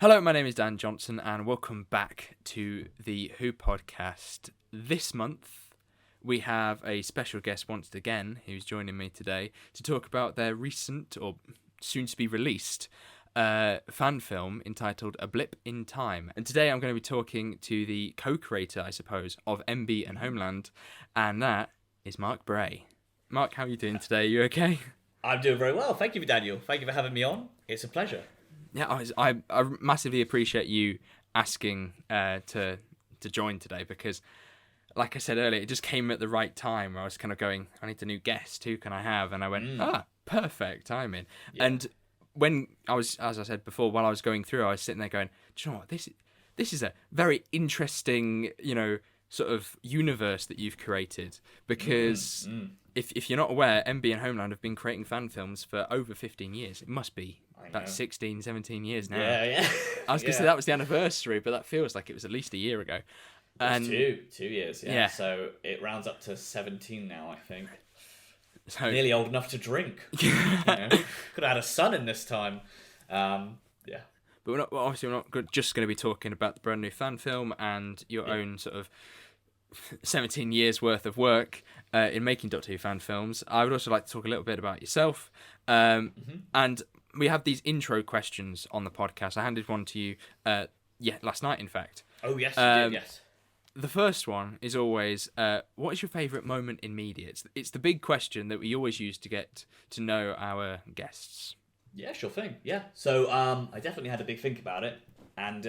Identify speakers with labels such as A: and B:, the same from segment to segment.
A: Hello, my name is Dan Johnson, and welcome back to the Who podcast. This month, we have a special guest once again who's joining me today to talk about their recent, or soon-to-be-released, fan film entitled A Blip In Time. And today I'm going to be talking to the co-creator, I suppose, of MB And Homeland, and that is Mark Bray. Mark, how are you doing today? You okay?
B: I'm doing very well. Thank you, Daniel. Thank you for having me on. It's a pleasure.
A: Yeah, I massively appreciate you asking to join today because, like I said earlier, it just came at the right time where I was kind of going, I need a new guest. Who can I have? And I went, perfect timing. Yeah. And when I was, as I said before, while I was going through, I was sitting there going, do you know what? This is a very interesting, sort of universe that you've created because if you're not aware, MB and Homeland have been creating fan films for over 15 years. It must be about 16, 17 years now.
B: Yeah.
A: I was going to say that was the anniversary, but that feels like it was at least a year ago.
B: And two years, yeah. So it rounds up to 17 now, I think. So, nearly old enough to drink. Could have had a son in this time. Yeah.
A: But we're not just going to be talking about the brand new fan film and your own sort of 17 years worth of work in making Doctor Who fan films. I would also like to talk a little bit about yourself. And we have these intro questions on the podcast. I handed one to you last night, in fact.
B: Oh, yes, you did, yes.
A: The first one is always, what is your favourite moment in media? It's the big question that we always use to get to know our guests.
B: Yeah, sure thing, yeah. So I definitely had a big think about it. And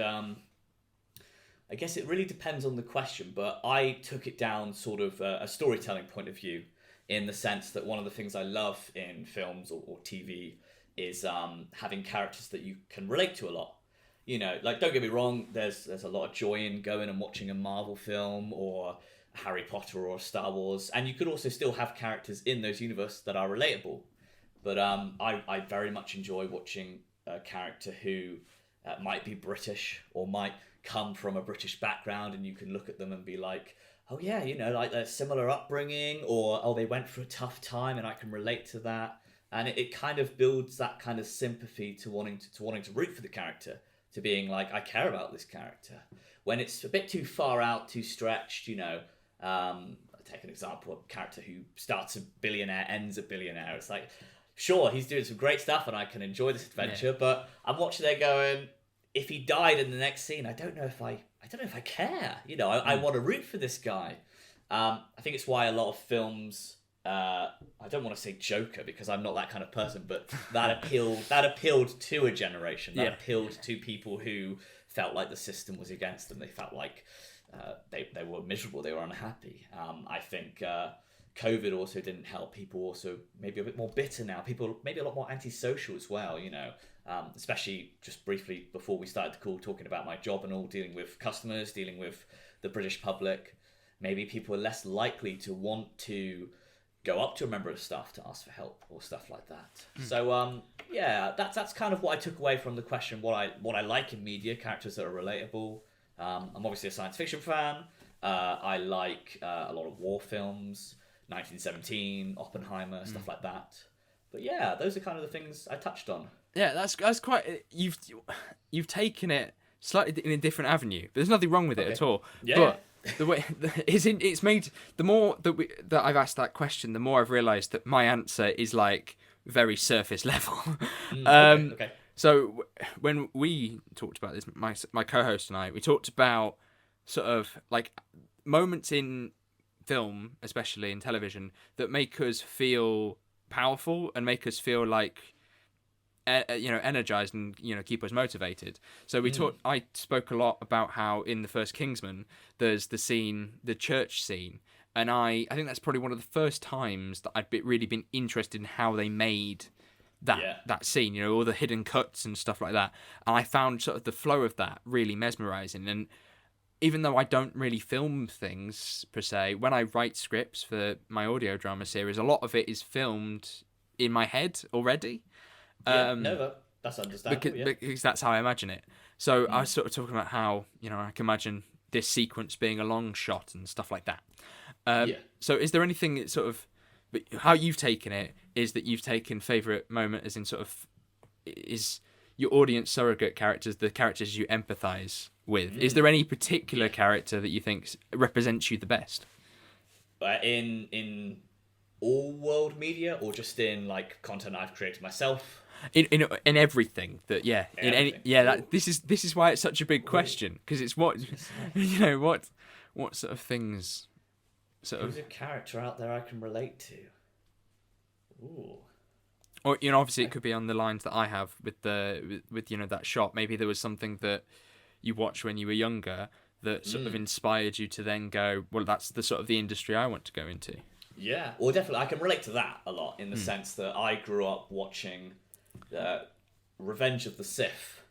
B: I guess it really depends on the question, but I took it down sort of a storytelling point of view in the sense that one of the things I love in films or TV is having characters that you can relate to a lot. Like, don't get me wrong, there's a lot of joy in going and watching a Marvel film or Harry Potter or Star Wars, and you could also still have characters in those universes that are relatable. But I very much enjoy watching a character who might be British or might come from a British background, and you can look at them and be like, oh yeah, like their similar upbringing, or oh, they went through a tough time and I can relate to that. And it kind of builds that kind of sympathy to wanting to root for the character, to being like, I care about this character. When it's a bit too far out, too stretched, I'll take an example of a character who starts a billionaire, ends a billionaire. It's like, sure, he's doing some great stuff and I can enjoy this adventure, but I'm watching there going, if he died in the next scene, I don't know if I care. I want to root for this guy. I think it's why a lot of films, I don't want to say Joker because I'm not that kind of person, but that appealed to a generation. That appealed to people who felt like the system was against them. They felt like they were miserable. They were unhappy. I think COVID also didn't help. People also maybe a bit more bitter now. People maybe a lot more antisocial as well. Especially just briefly before we started the call, talking about my job and all, dealing with customers, dealing with the British public. Maybe people are less likely to want to go up to a member of staff to ask for help or stuff like that. So that's kind of what I took away from the question. What I like in media, characters that are relatable. I'm obviously a science fiction fan. I like a lot of war films, 1917, Oppenheimer, stuff like that. But yeah, those are kind of the things I touched on.
A: Yeah, that's quite. You've taken it slightly in a different avenue, but there's nothing wrong with it at all.
B: Yeah.
A: But the way it's made, the more that I've asked that question, the more I've realised that my answer is like very surface level.
B: Okay.
A: So when we talked about this, my co-host and I, we talked about sort of like moments in film, especially in television, that make us feel powerful and make us feel like energized and keep us motivated. So I spoke a lot about how in the first Kingsman there's the church scene, and I think that's probably one of the first times that I'd really been interested in how they made that scene, all the hidden cuts and stuff like that. And I found sort of the flow of that really mesmerizing. And even though I don't really film things per se, when I write scripts for my audio drama series, a lot of it is filmed in my head already.
B: That's understandable.
A: Because that's how I imagine it. So I was sort of talking about how I can imagine this sequence being a long shot and stuff like that. So is there anything that sort of, how you've taken it is that you've taken favourite moment as in sort of is your audience surrogate characters, the characters you empathise with. Is there any particular character that you think represents you the best?
B: In all world media, or just in like content I've created myself?
A: In everything that in any this is why it's such a big question, because it's what what sort of things
B: Who's a character out there I can relate to? Ooh.
A: Or obviously it could be on the lines that I have with that shot. Maybe there was something that you watched when you were younger that sort of inspired you to then go, well, that's the sort of the industry I want to go into.
B: Yeah, well, definitely I can relate to that a lot, in the sense that I grew up watching Revenge of the Sith.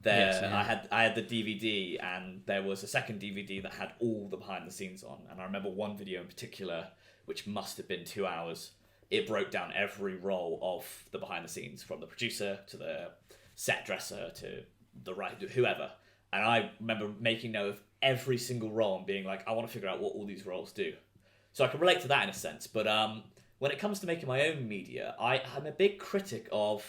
B: I had the DVD, and there was a second DVD that had all the behind the scenes on, and I remember one video in particular, which must have been 2 hours. It broke down every role of the behind the scenes, from the producer to the set dresser to the writer, whoever. And I remember making note of every single role and being like, I want to figure out what all these roles do. So I can relate to that in a sense. But when it comes to making my own media, I'm a big critic of,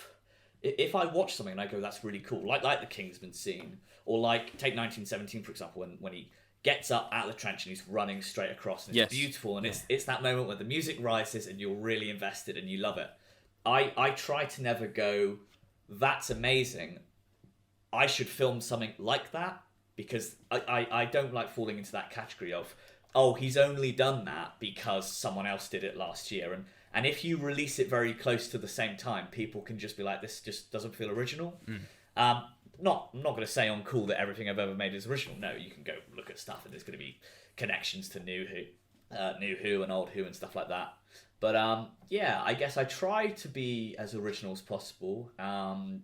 B: if I watch something and I go, that's really cool, like the Kingsman scene, or like take 1917 for example, when he gets up out of the trench and he's running straight across, and it's beautiful, and it's that moment where the music rises and you're really invested and you love it. I try to never go, that's amazing, I should film something like that, because I don't like falling into that category of, oh, he's only done that because someone else did it last year. And if you release it very close to the same time, people can just be like, this just doesn't feel original. I'm not going to say on Cool that everything I've ever made is original. No, you can go look at stuff and there's going to be connections to New Who and Old Who and stuff like that. But I guess I try to be as original as possible.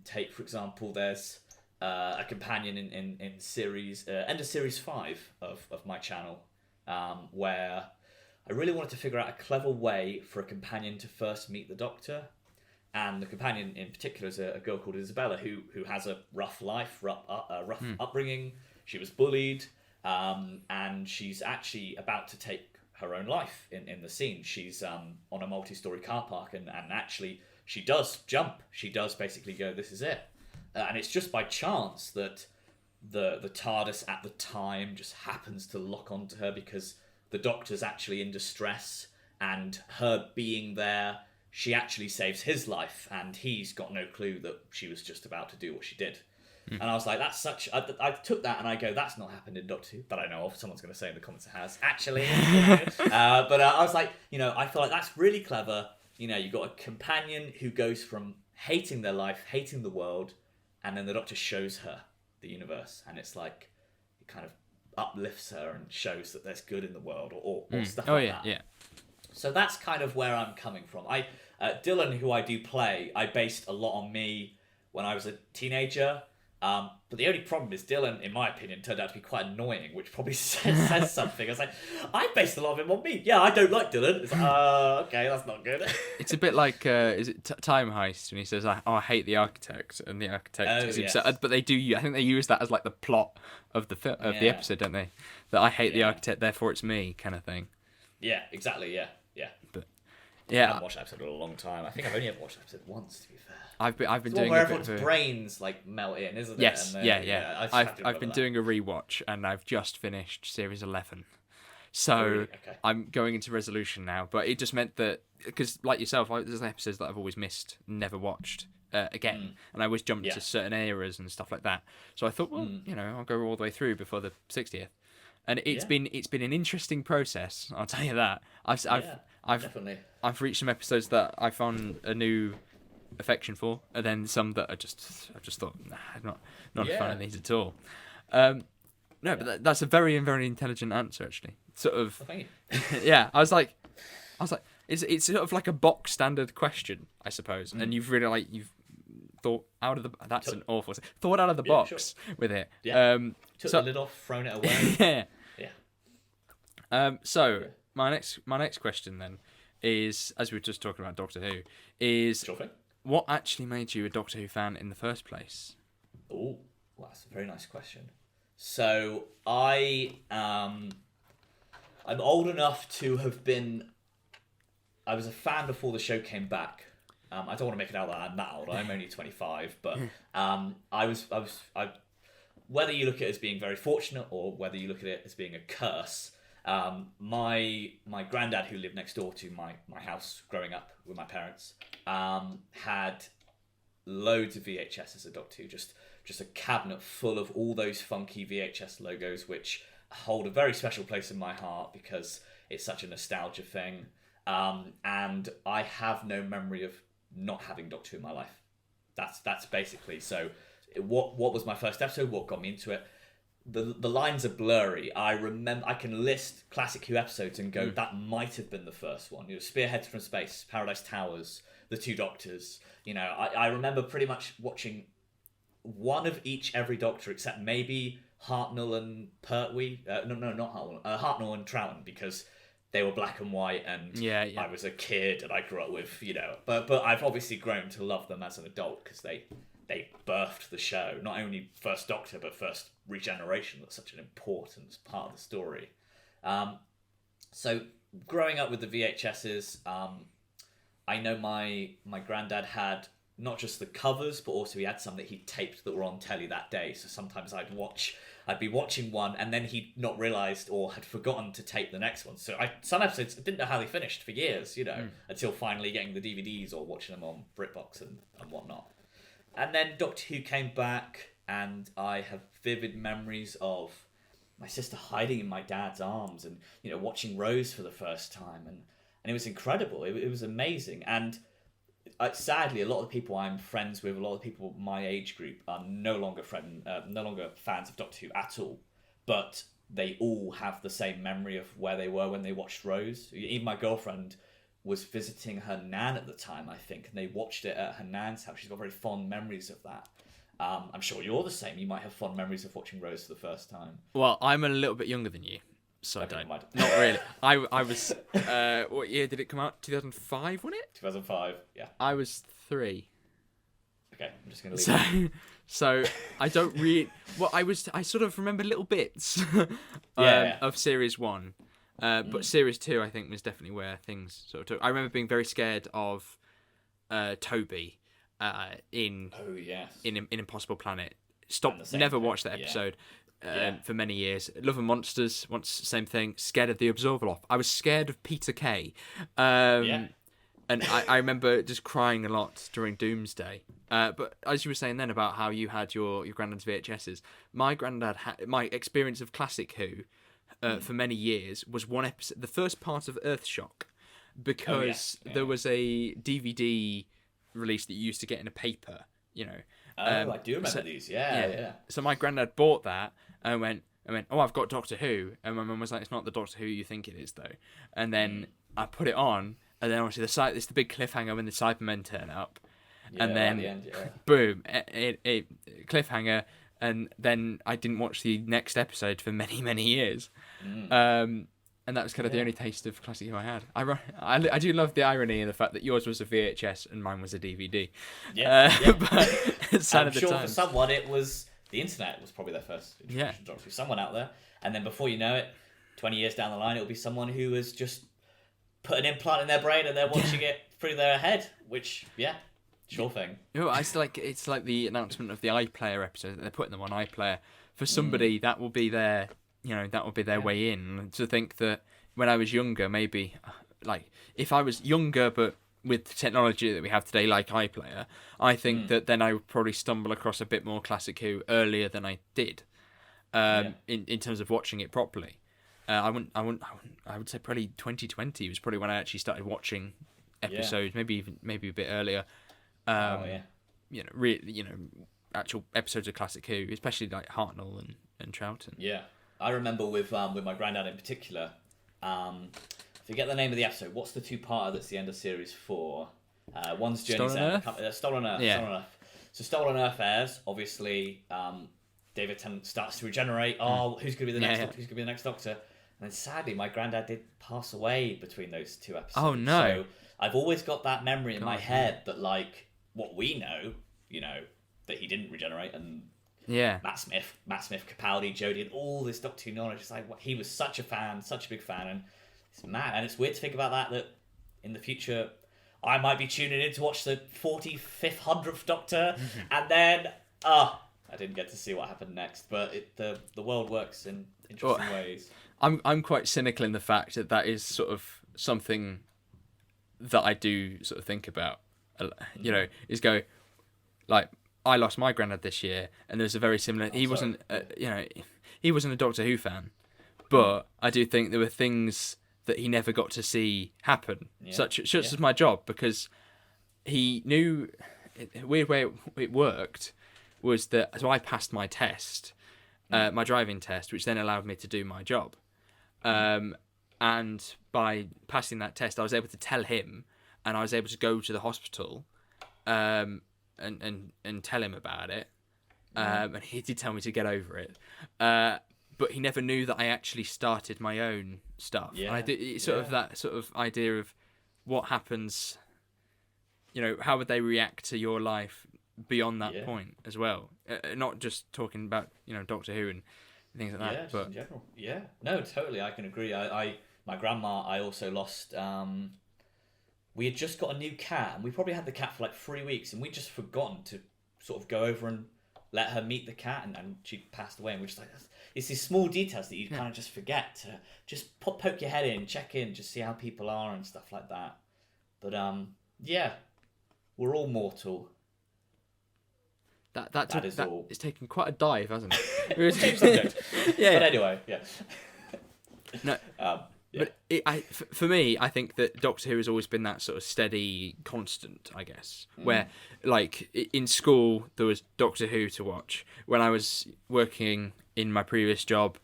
B: Take, for example, there's a companion in series, end of series 5 of my channel, where I really wanted to figure out a clever way for a companion to first meet the Doctor. And the companion in particular is a girl called Isabella, who has a rough life, rough upbringing. She was bullied, and she's actually about to take her own life in the scene. She's on a multi-story car park, and actually she does jump. She does basically go, this is it. And it's just by chance that the TARDIS at the time just happens to lock onto her, because the Doctor's actually in distress, and her being there, she actually saves his life, and he's got no clue that she was just about to do what she did. And I was like, that's such... I took that and I go, that's not happened in Doctor Who, that I know of. Someone's going to say in the comments it has. Actually. But I was like, I feel like that's really clever. You've got a companion who goes from hating their life, hating the world, and then the Doctor shows her the universe, and it's like, it kind of uplifts her and shows that there's good in the world, or stuff like that. Yeah. So that's kind of where I'm coming from. Dylan, who I do play, I based a lot on me when I was a teenager. But the only problem is Dylan, in my opinion, turned out to be quite annoying, which probably says something. I was like, I based a lot of him on me. Yeah, I don't like Dylan. It's like, okay, that's not good.
A: It's a bit like, is it Time Heist, when he says, I hate the architect, and the architect is himself. But they do, I think they use that as like the plot of the the episode, don't they? That I hate the architect, therefore it's me, kind of thing.
B: Yeah, exactly, yeah.
A: Yeah,
B: I haven't watched that episode in a long time. I think I've only ever watched that episode once, to be fair.
A: I've been
B: it's
A: doing
B: where
A: a bit
B: everyone's brains like melt in, isn't it?
A: Yes,
B: and then,
A: yeah. I've been doing a rewatch, and I've just finished series 11. So I'm going into resolution now. But it just meant that, because like yourself, there's episodes that I've always missed, never watched again, and I always jumped to certain eras and stuff like that. So I thought, well, I'll go all the way through before the 60th. And it's been an interesting process, I'll tell you that. I've reached some episodes that I found a new affection for, and then some that I've just thought, nah, I'm not a fan of these at all. But that's a very, very intelligent answer, actually. Sort of, yeah. I was like, it's sort of like a box standard question, I suppose, and you've really you've thought out of the. That's an awful. Thought out of the box with it.
B: Yeah. Took the lid off, thrown it away.
A: So my next question then is, as we were just talking about Doctor Who, is what actually made you a Doctor Who fan in the first place?
B: Oh, well, that's a very nice question. So I'm old enough to have been. I was a fan before the show came back. I don't want to make it out that I'm that old. I'm only 25, but whether you look at it as being very fortunate or whether you look at it as being a curse, my granddad, who lived next door to my house growing up with my parents, had loads of VHS as a Doctor Who, just a cabinet full of all those funky VHS logos, which hold a very special place in my heart because it's such a nostalgia thing. And I have no memory of not having Doctor Who in my life. That's basically, so what was my first episode? What got me into it? The lines are blurry. I can list Classic Who episodes and go, that might have been the first one. Spearheads from Space, Paradise Towers, The Two Doctors. I remember pretty much watching one of each every Doctor, except maybe Hartnell and Pertwee. No, not Hartnell. Hartnell and Troughton, because they were black and white, and I was a kid, and I grew up with, But I've obviously grown to love them as an adult because they birthed the show. Not only First Doctor, but First Regeneration. That's such an important part of the story. So growing up with the VHSs, I know my granddad had not just the covers, but also he had some that he taped that were on telly that day. So sometimes I'd be watching one, and then he'd not realised or had forgotten to tape the next one. So some episodes I didn't know how they finished for years, until finally getting the DVDs or watching them on BritBox and whatnot. And then Doctor Who came back, and I have vivid memories of my sister hiding in my dad's arms and, watching Rose for the first time. And it was incredible. It was amazing. And sadly, a lot of the people I'm friends with, a lot of the people my age group are no longer fans of Doctor Who at all. But they all have the same memory of where they were when they watched Rose. Even my girlfriend was visiting her nan at the time, I think, and they watched it at her nan's house. She's got very fond memories of that. I'm sure you're the same. You might have fond memories of watching Rose for the first time.
A: Well, I'm a little bit younger than you, so I don't. Not really. I was. What year did it come out? 2005, wasn't it?
B: 2005. Yeah.
A: I was 3.
B: Okay, I'm just gonna leave.
A: So I don't really. Well, I sort of remember little bits of Series 1. But Series 2, I think, was definitely where things sort of took. I remember being very scared of Toby in Impossible Planet. Never watched that episode for many years. Love and Monsters, once same thing. Scared of the Absorbaloff. I was scared of Peter Kay. And I remember just crying a lot during Doomsday. But as you were saying then about how you had your granddad's VHSs, my granddad had my experience of Classic Who. For many years was one episode, the first part of Earthshock, because there was a DVD release that you used to get in a paper,
B: I do remember these. Yeah.
A: So my granddad bought that and went, oh, I've got Doctor Who, and my mum was like, it's not the Doctor Who you think it is though. And then I put it on, and then obviously it's the big cliffhanger when the Cybermen turn up, and then
B: the end,
A: boom, it cliffhanger. And then I didn't watch the next episode for many, many years. And that was kind of the only taste of Classic Who I had. I do love the irony in the fact that yours was a VHS and mine was a DVD. But
B: I'm sure for someone it was the internet was probably their first introduction to Doctor Who. Someone out there. And then before you know it, 20 years down the line, it'll be someone who has just put an implant in their brain and they're watching it through their head, which, sure thing.
A: It's like the announcement of the iPlayer episode that they're putting them on iPlayer. For somebody, that will be their, way in. To think that when I was younger, maybe, like, if I was younger but with the technology that we have today, like iPlayer, I think that then I would probably stumble across a bit more Classic Who earlier than I did, in terms of watching it properly. I would say probably 2020 was probably when I actually started watching episodes, maybe a bit earlier. Actual episodes of Classic Who, especially like Hartnell and Troughton.
B: Yeah, I remember with my granddad in particular. Forget the name of the episode. What's the two-parter that's the end of series 4? One's Journey's End. Stolen Earth.
A: Yeah.
B: Stolen Earth. So Stolen Earth airs. Obviously, David Tennant starts to regenerate. Oh, who's going to be the next Doctor? Who's going to be the next Doctor? And then sadly, my granddad did pass away between those two episodes.
A: Oh no!
B: So I've always got that memory in my head that, like, what we know, that he didn't regenerate, and Matt Smith, Capaldi, Jodie, and all this Doctor Who knowledge. It's like he was such a fan, such a big fan, and it's mad. And it's weird to think about that in the future, I might be tuning in to watch the 45th, 100th Doctor, and then I didn't get to see what happened next. But the world works in interesting ways.
A: I'm quite cynical in the fact that is sort of something that I do sort of think about. You know, is go like I lost my granddad this year, and there's a very similar. He wasn't, he wasn't a Doctor Who fan, but I do think there were things that he never got to see happen, such as my job, because he knew. A weird way it worked was that so I passed my test, my driving test, which then allowed me to do my job, and by passing that test, I was able to tell him, and I was able to go to the hospital, and tell him about it, and he did tell me to get over it, but he never knew that I actually started my own stuff.
B: Yeah,
A: and I did of that sort of idea of what happens. You know, how would they react to your life beyond that point as well? Not just talking about Doctor Who and things like that, but
B: in general. Yeah, no, totally, I can agree. My grandma, I also lost. We had just got a new cat, and we probably had the cat for like 3 weeks, and we'd just forgotten to sort of go over and let her meet the cat, and she passed away, and we're just like, it's these small details that you kind of just forget to just poke your head in, check in, just see how people are and stuff like that. But yeah, we're all mortal.
A: That
B: is all.
A: It's taken quite a dive, hasn't it?
B: Same subject. Yeah. But anyway, yeah.
A: No. But for me, I think that Doctor Who has always been that sort of steady constant, I guess. Where, like, in school, there was Doctor Who to watch. When I was working in my previous job,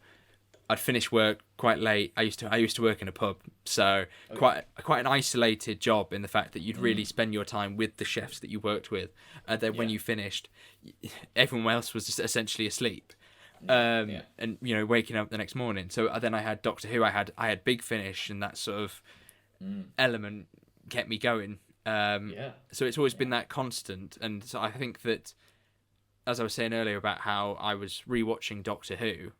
A: I'd finish work quite late. I used to work in a pub, so quite an isolated job in the fact that you'd really spend your time with the chefs that you worked with, and then when you finished, everyone else was just essentially asleep. And waking up the next morning. So then I had Doctor Who. I had Big Finish, and that sort of element kept me going. So it's always been that constant, and so I think that, as I was saying earlier about how I was rewatching Doctor Who,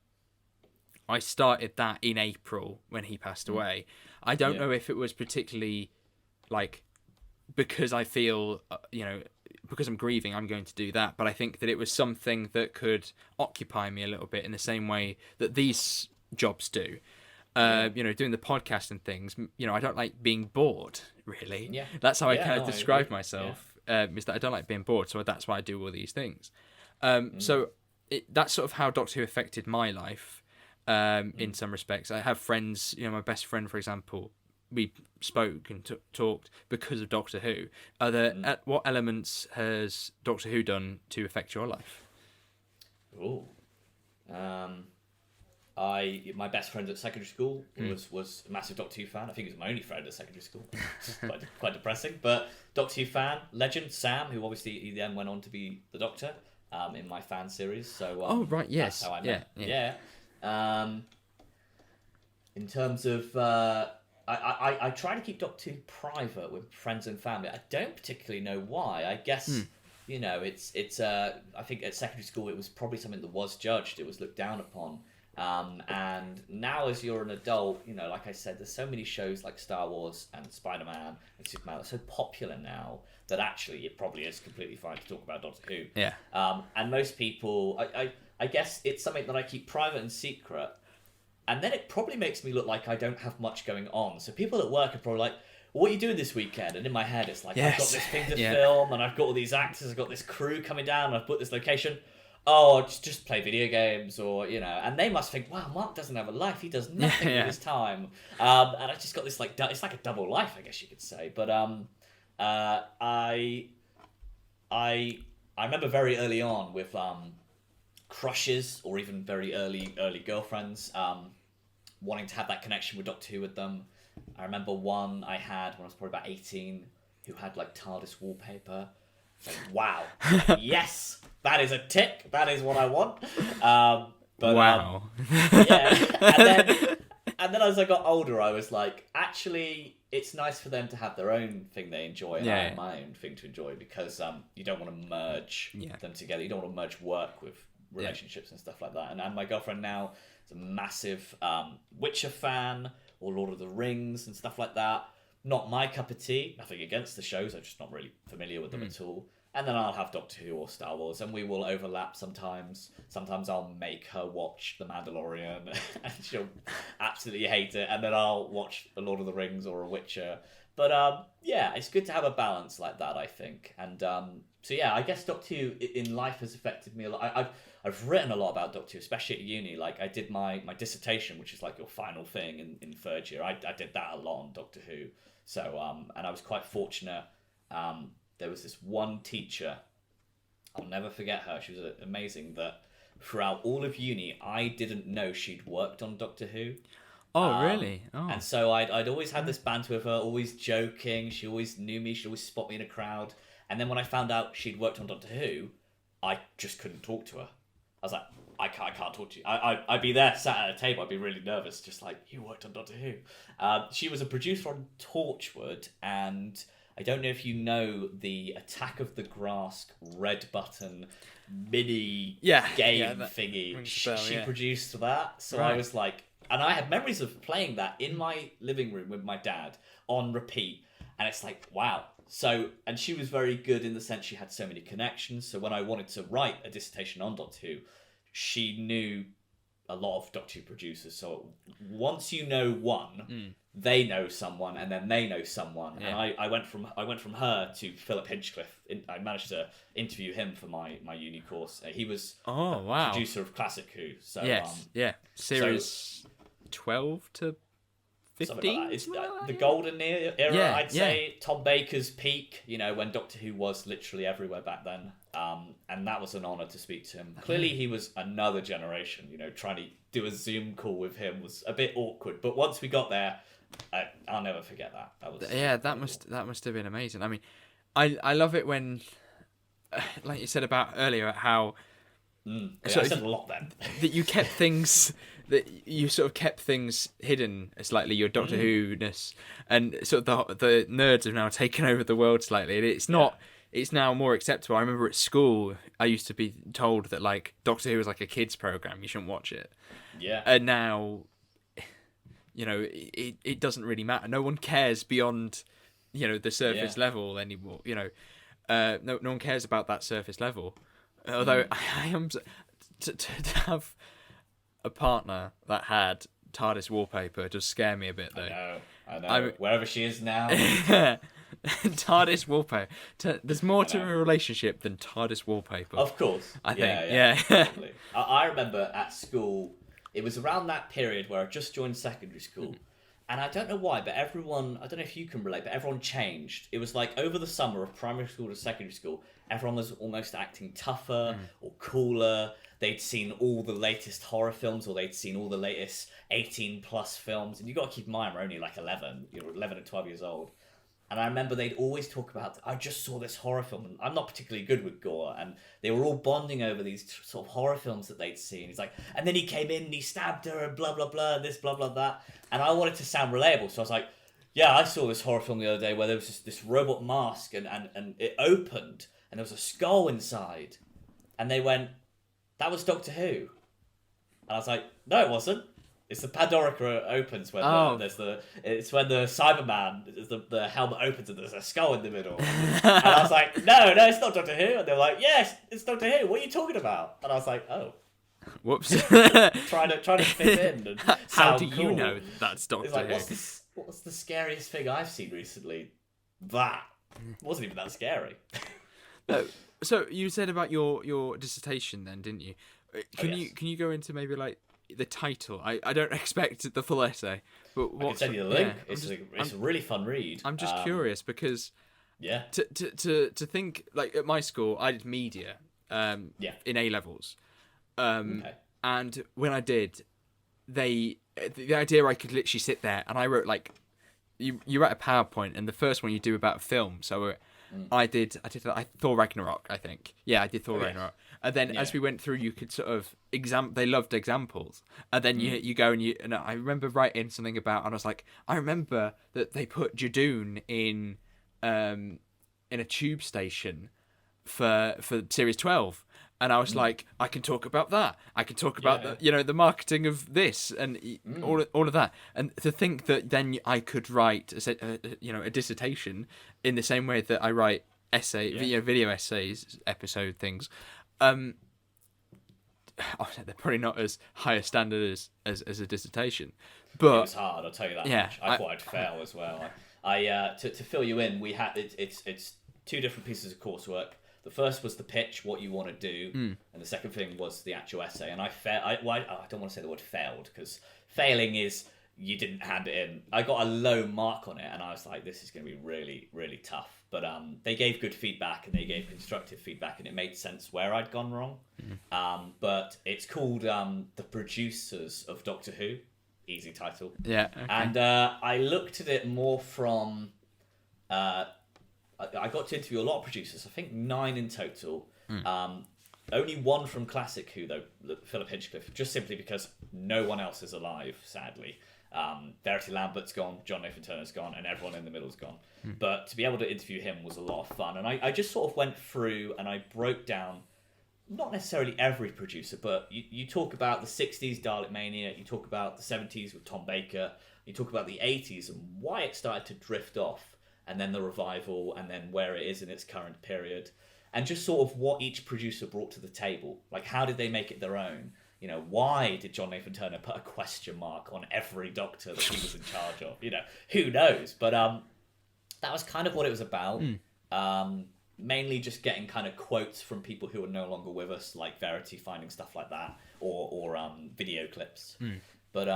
A: I started that in April when he passed away. I don't know if it was particularly like because I feel because I'm grieving, I'm going to do that. But I think that it was something that could occupy me a little bit in the same way that these jobs do. Doing the podcast and things, I don't like being bored, really. Yeah. That's how I kind of describe myself, is that I don't like being bored. So that's why I do all these things. So that's sort of how Doctor Who affected my life in some respects. I have friends, my best friend, for example, we spoke and talked because of Doctor Who. Are there what elements has Doctor Who done to affect your life?
B: Oh, my best friend at secondary school was a massive Doctor Who fan. I think he was my only friend at secondary school. quite depressing. But Doctor Who fan, legend Sam, who obviously he then went on to be the Doctor in my fan series. So
A: yes,
B: that's how I met. Yeah. In terms of. I try to keep Doctor Who private with friends and family. I don't particularly know why. I guess it's. I think at secondary school it was probably something that was judged. It was looked down upon. And now as you're an adult, like I said, there's so many shows like Star Wars and Spider-Man and Superman that are so popular now that actually it probably is completely fine to talk about Doctor Who.
A: Yeah.
B: And most people, I guess it's something that I keep private and secret. And then it probably makes me look like I don't have much going on. So people at work are probably like, well, what are you doing this weekend? And in my head, it's like, I've got this thing to film, and I've got all these actors, I've got this crew coming down, and I've put this location. Oh, I'll just play video games, or, and they must think, wow, Mark doesn't have a life. He does nothing with his time. And I just got this, like, it's like a double life, I guess you could say. But I remember very early on with crushes, or even very early girlfriends, wanting to have that connection with Doctor Who with them. I remember one I had when I was probably about 18 who had like TARDIS wallpaper. Like, wow. Yes, that is a tick. That is what I want.
A: Wow.
B: And then as I got older, I was like, actually, it's nice for them to have their own thing they enjoy, and I have my own thing to enjoy, because you don't want to merge them together. You don't want to merge work with relationships and stuff like that. And my girlfriend now is a massive Witcher fan, or Lord of the Rings and stuff like that. not my cup of tea. Nothing against the shows, I'm just not really familiar with them at all. And then I'll have Doctor Who or Star Wars, and we will overlap sometimes. Sometimes I'll make her watch The Mandalorian, and she'll absolutely hate it. And then I'll watch The Lord of the Rings or A Witcher. But yeah, it's good to have a balance like that, I think. And so yeah, I guess Doctor Who in life has affected me a lot. I've written a lot about Doctor Who, especially at uni. Like I did my dissertation, which is like your final thing in third year. I did that a lot on Doctor Who. So and I was quite fortunate. There was this one teacher, I'll never forget her. She was amazing. That throughout all of uni, I didn't know she'd worked on Doctor Who.
A: Oh, really? Oh.
B: And so I'd always had this banter with her, always joking. She always knew me. She'd always spot me in a crowd. And then when I found out she'd worked on Doctor Who, I just couldn't talk to her. I was like, I can't talk to you. I'd be there, sat at a table. I'd be really nervous, just like, you worked on Doctor Who. She was a producer on Torchwood, and I don't know if you know the Attack of the Grask red button mini game thingy. She produced that. So I was like, and I had memories of playing that in my living room with my dad on repeat. And it's like, wow. So, and she was very good in the sense she had so many connections. So when I wanted to write a dissertation on Doctor Who, she knew a lot of Doctor Who producers. So once you know one, they know someone, and then they know someone. Yeah. And I went from her to Philip Hinchcliffe. I managed to interview him for my uni course. He was producer of Classic Who. So
A: series 12 to 15.
B: Like the golden era, I'd say. Tom Baker's peak. You know, when Doctor Who was literally everywhere back then. And that was an honour to speak to him. Clearly, he was another generation. You know, trying to do a Zoom call with him was a bit awkward. But once we got there, I'll never forget that.
A: That must have been amazing. I mean, I love it when, like you said about earlier, how
B: I said a lot then.
A: that you kept things that you sort of kept things hidden slightly, your Doctor Who-ness, and sort of the nerds have now taken over the world slightly. And it's not. It's now more acceptable. I remember at school, I used to be told that like Doctor Who was like a kids program. You shouldn't watch it. Yeah. And now, you know, it doesn't really matter. No one cares beyond, you know, the surface level anymore. You know, no one cares about that surface level. Although I am to have a partner that had TARDIS wallpaper does scare me a bit though.
B: I know. Wherever she is now.
A: TARDIS wallpaper. There's more to a relationship than TARDIS wallpaper.
B: Of course.
A: I think.
B: Yeah. I remember at school, it was around that period where I just joined secondary school. And I don't know why, but everyone, I don't know if you can relate, but everyone changed. It was like over the summer of primary school to secondary school, everyone was almost acting tougher or cooler. They'd seen all the latest horror films, or they'd seen all the latest 18 plus films. And you got to keep in mind, we're only like 11, 11 and 12 years old. And I remember they'd always talk about, I just saw this horror film, and I'm not particularly good with gore, and they were all bonding over these sort of horror films that they'd seen. He's like, and then he came in and he stabbed her and blah, blah, blah, and this, blah, blah, that. And I wanted to sound relatable, so I was like, yeah, I saw this horror film the other day where there was this robot mask, and it opened, and there was a skull inside. And they went, that was Doctor Who. And I was like, no, it wasn't. It's the Pandorica opens when it's when the Cyberman, the helmet opens and there's a skull in the middle. And I was like, no, it's not Doctor Who. And they were like, yes, it's Doctor Who. What are you talking about? And I was like, oh.
A: Whoops.
B: trying to fit in. And
A: how do
B: cool.
A: You know that's Doctor
B: Who? What's the scariest thing I've seen recently? That. It wasn't even that scary.
A: No. So you said about your dissertation then, didn't you? Can you go into maybe like the title? I don't expect the full essay, but
B: I can send you the link. It's a really fun read.
A: I'm just curious because to think like at my school I did media in A levels, and when I did, the idea I could literally sit there and I wrote like you write a PowerPoint and the first one you do about film. So I did Thor Ragnarok, I think. Yeah, I did Thor Ragnarok. And then as we went through, you could sort of they loved examples. And then you go and I remember writing something about, and I was like, I remember that they put Jadoon in a tube station for series 12. And I was like, I can talk about that. I can talk about the marketing of this and all of that. And to think that then I could write a dissertation in the same way that I write video essays, episode things. They're probably not as high a standard as a dissertation, but
B: it was hard. I'll tell you that much. I thought I'd fail as well. To fill you in, we had it's two different pieces of coursework. The first was the pitch, what you want to do, and the second thing was the actual essay. And I don't want to say the word failed, because failing is you didn't hand it in. I got a low mark on it, and I was like, this is going to be really, really tough. But they gave good feedback, and they gave constructive feedback, and it made sense where I'd gone wrong. But it's called The Producers of Doctor Who. Easy title.
A: Yeah. Okay.
B: And I looked at it more from... I got to interview a lot of producers, I think 9 in total. Only one from Classic Who, though, Philip Hinchcliffe, just simply because no one else is alive, sadly. Verity Lambert's gone, John Nathan Turner's gone, and everyone in the middle's gone. But to be able to interview him was a lot of fun. And I just sort of went through and I broke down, not necessarily every producer, but you talk about the 60s, Dalek Mania, you talk about the 70s with Tom Baker, you talk about the 80s and why it started to drift off. And then the revival, and then where it is in its current period, and just sort of what each producer brought to the table. Like, how did they make it their own? Why did John Nathan Turner put a question mark on every Doctor that he was in charge of? Who knows? But that was kind of what it was about. Mainly just getting kind of quotes from people who are no longer with us, like Verity finding stuff like that, or video clips. But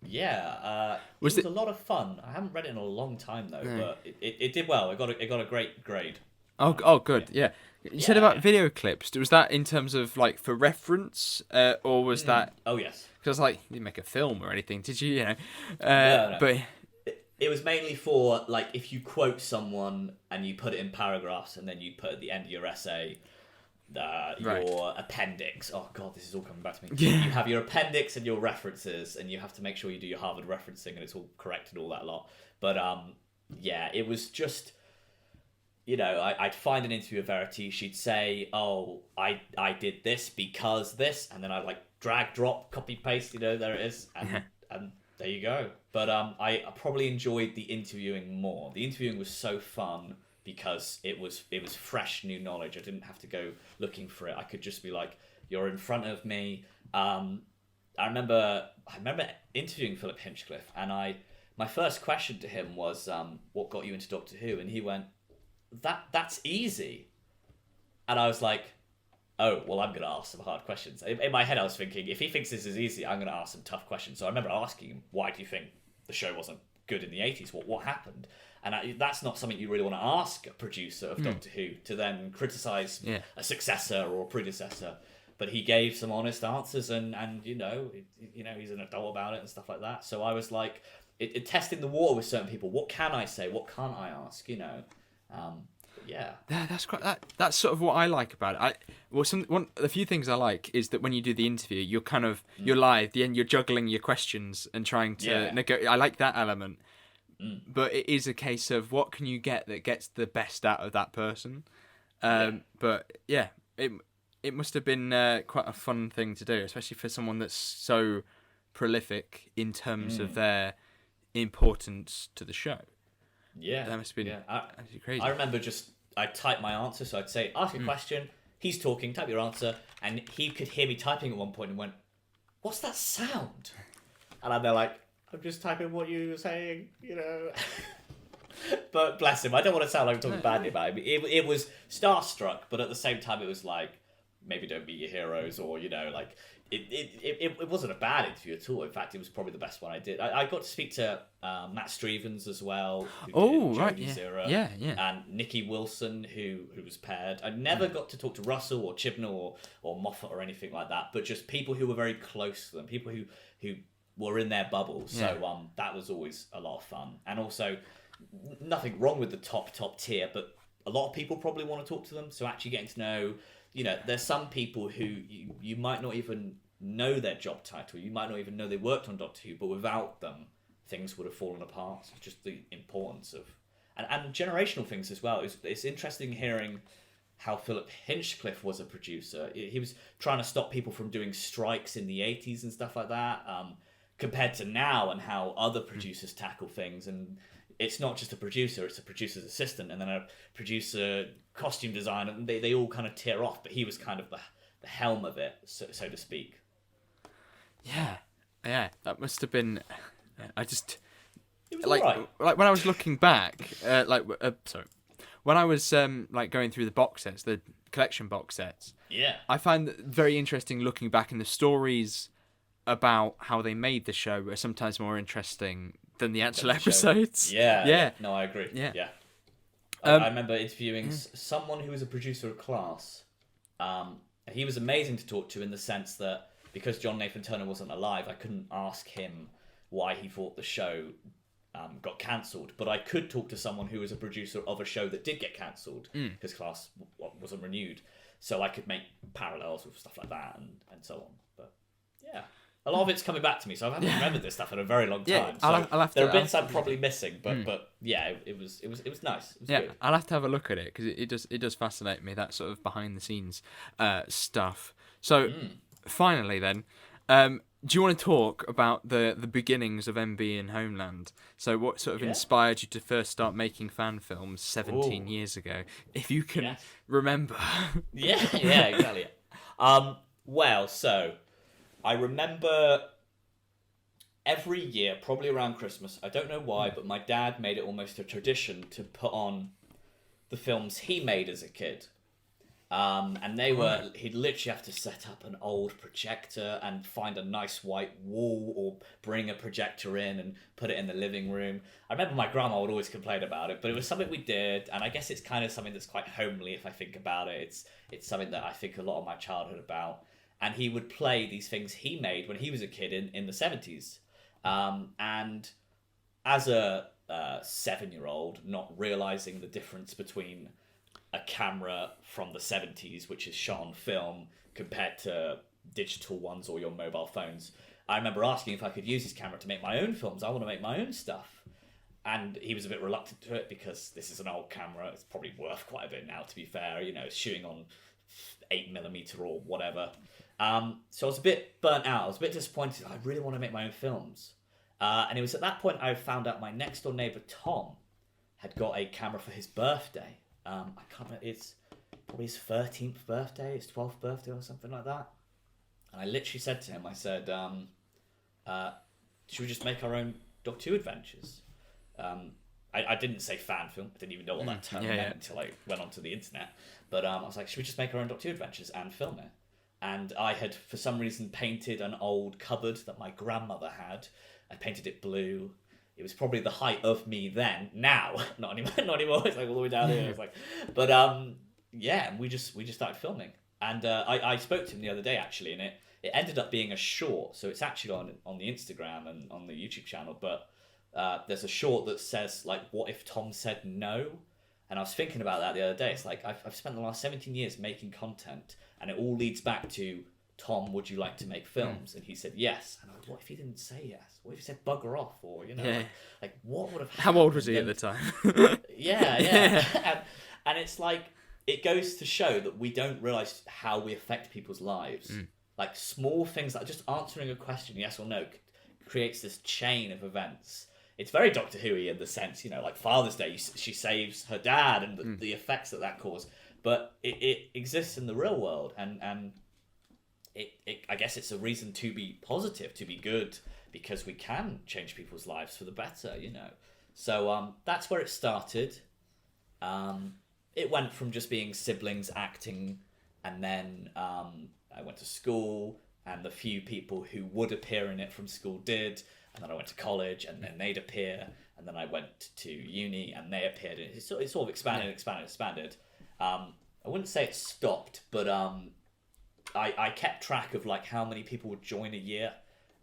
B: it was a lot of fun. I haven't read it in a long time though, but it did well. It got a great grade.
A: Oh, good. Yeah. You said about video clips. Was that in terms of like for reference, or was that?
B: Oh yes.
A: Because like you didn't make a film or anything, did you?
B: No.
A: But
B: it was mainly for like if you quote someone and you put it in paragraphs, and then you put at the end of your essay. Your appendix. Oh god, this is all coming back to me. You have your appendix and your references, and you have to make sure you do your Harvard referencing and it's all correct and all that lot. But it was just, I'd find an interview with Verity. She'd say, "Oh, I did this because this," and then I'd like drag, drop, copy, paste. There it is, and there you go. But I probably enjoyed the interviewing more. The interviewing was so fun. Because it was fresh new knowledge. I didn't have to go looking for it. I could just be like, "You're in front of me." I remember interviewing Philip Hinchcliffe, and my first question to him was, "What got you into Doctor Who?" And he went, "That's easy." And I was like, "Oh, well, I'm going to ask some hard questions." In my head, I was thinking, if he thinks this is easy, I'm going to ask some tough questions. So I remember asking him, "Why do you think the show wasn't good in the 80s? What happened?" And that's not something you really want to ask a producer of Doctor Who, to then criticise a successor or a predecessor. But he gave some honest answers, and he's an adult about it and stuff like that. So I was like, it testing the water with certain people. What can I say? What can't I ask?
A: That's quite that's sort of what I like about it. A few things I like is that when you do the interview, you're kind of you're live. Then you're juggling your questions and trying to I like that element. But it is a case of what can you get that gets the best out of that person. But it must have been quite a fun thing to do, especially for someone that's so prolific in terms of their importance to the show.
B: Yeah,
A: that must have been actually crazy.
B: I remember I typed my answer, so I'd say, "Ask a question." He's talking, type your answer, and he could hear me typing at one point and went, "What's that sound?" And I'm there like, "I'm just typing what you were saying, But bless him, I don't want to sound like I'm talking badly about him. It was starstruck, but at the same time, it was like, maybe don't meet your heroes, or like it wasn't a bad interview at all. In fact, it was probably the best one I did. I got to speak to Matt Stevens as well.
A: Oh, right, yeah.
B: And Nikki Wilson, who was paired. I never got to talk to Russell or Chibnall or Moffat or anything like that, but just people who were very close to them, people who were in their bubble. So that was always a lot of fun. And also, nothing wrong with the top tier, but a lot of people probably want to talk to them. So actually getting to know, there's some people who you might not even know their job title. You might not even know they worked on Doctor Who, but without them, things would have fallen apart. So just the importance of... And generational things as well. It's interesting hearing how Philip Hinchcliffe was a producer. He was trying to stop people from doing strikes in the 80s and stuff like that, compared to now and how other producers tackle things. And it's not just a producer, it's a producer's assistant and then a producer, costume designer, and they all kind of tear off, but he was kind of the helm of it, so to speak.
A: Yeah, that must have been... I just...
B: It was
A: like,
B: alright.
A: like when I was looking back, when I was like going through the box sets, the collection box sets,
B: Yeah.
A: I find it very interesting looking back, and the stories about how they made the show are sometimes more interesting than the actual episodes.
B: Yeah. No, I agree.
A: Yeah.
B: I remember interviewing someone who was a producer of Class. He was amazing to talk to in the sense that because John Nathan Turner wasn't alive, I couldn't ask him why he thought the show got cancelled, but I could talk to someone who was a producer of a show that did get cancelled because Class wasn't renewed, so I could make parallels with stuff like that and so on. But yeah, a lot of it's coming back to me, so I haven't remembered this stuff in a very long time.
A: Yeah, I'll have to,
B: there are bits I'm probably missing, but yeah, it was nice. It was good.
A: I'll have to have a look at it because it does fascinate me, that sort of behind the scenes stuff. So finally, then. Do you want to talk about the beginnings of MB and Homeland? So what sort of inspired you to first start making fan films 17 years ago, if you can remember?
B: Yeah, exactly. Well, so I remember every year, probably around Christmas, I don't know why, but my dad made it almost a tradition to put on the films he made as a kid. And he'd literally have to set up an old projector and find a nice white wall or bring a projector in and put it in the living room. I remember my grandma would always complain about it, but it was something we did. And I guess it's kind of something that's quite homely if I think about it. It's something that I think a lot of my childhood about. And he would play these things he made when he was a kid in the 70s. And as a 7-year-old, not realizing the difference between a camera from the 70s, which is shot on film, compared to digital ones or your mobile phones. I remember asking if I could use his camera to make my own films. I want to make my own stuff. And he was a bit reluctant to it because this is an old camera. It's probably worth quite a bit now, to be fair. You know, it's shooting on 8mm or whatever. So I was a bit burnt out. I was a bit disappointed. I really want to make my own films. And it was at that point I found out my next door neighbour, Tom, had got a camera for his birthday. I can't remember, it's probably his 13th birthday, his 12th birthday or something like that. And I literally said to him, I said, should we just make our own Doctor Who adventures? I didn't say fan film, I didn't even know what that term meant until I went onto the internet. But I was like, should we just make our own Doctor Who adventures and film it? And I had, for some reason, painted an old cupboard that my grandmother had. I painted it blue. It was probably the height of me then. Now, not anymore. It's like all the way down here. It's like, but and we just started filming. And I spoke to him the other day actually, and it ended up being a short. So it's actually on the Instagram and on the YouTube channel. But there's a short that says like, "What if Tom said no?" And I was thinking about that the other day. It's like I've spent the last 17 years making content, and it all leads back to, Tom, would you like to make films? And he said yes. And I was like, what if he didn't say yes? What if he said bugger off? Or, like what would have happened?
A: How old was he at the time?
B: Yeah. And it's like, it goes to show that we don't realise how we affect people's lives. Like small things like just answering a question, yes or no, creates this chain of events. It's very Doctor Who-y in the sense, like Father's Day, she saves her dad and the effects that causes. But it exists in the real world, and I guess it's a reason to be positive, to be good, because we can change people's lives for the better, So that's where it started. It went from just being siblings acting, and then I went to school, and the few people who would appear in it from school did, and then I went to college, and then they'd appear, and then I went to uni, and they appeared. It sort of expanded. I wouldn't say it stopped, but I kept track of like how many people would join a year,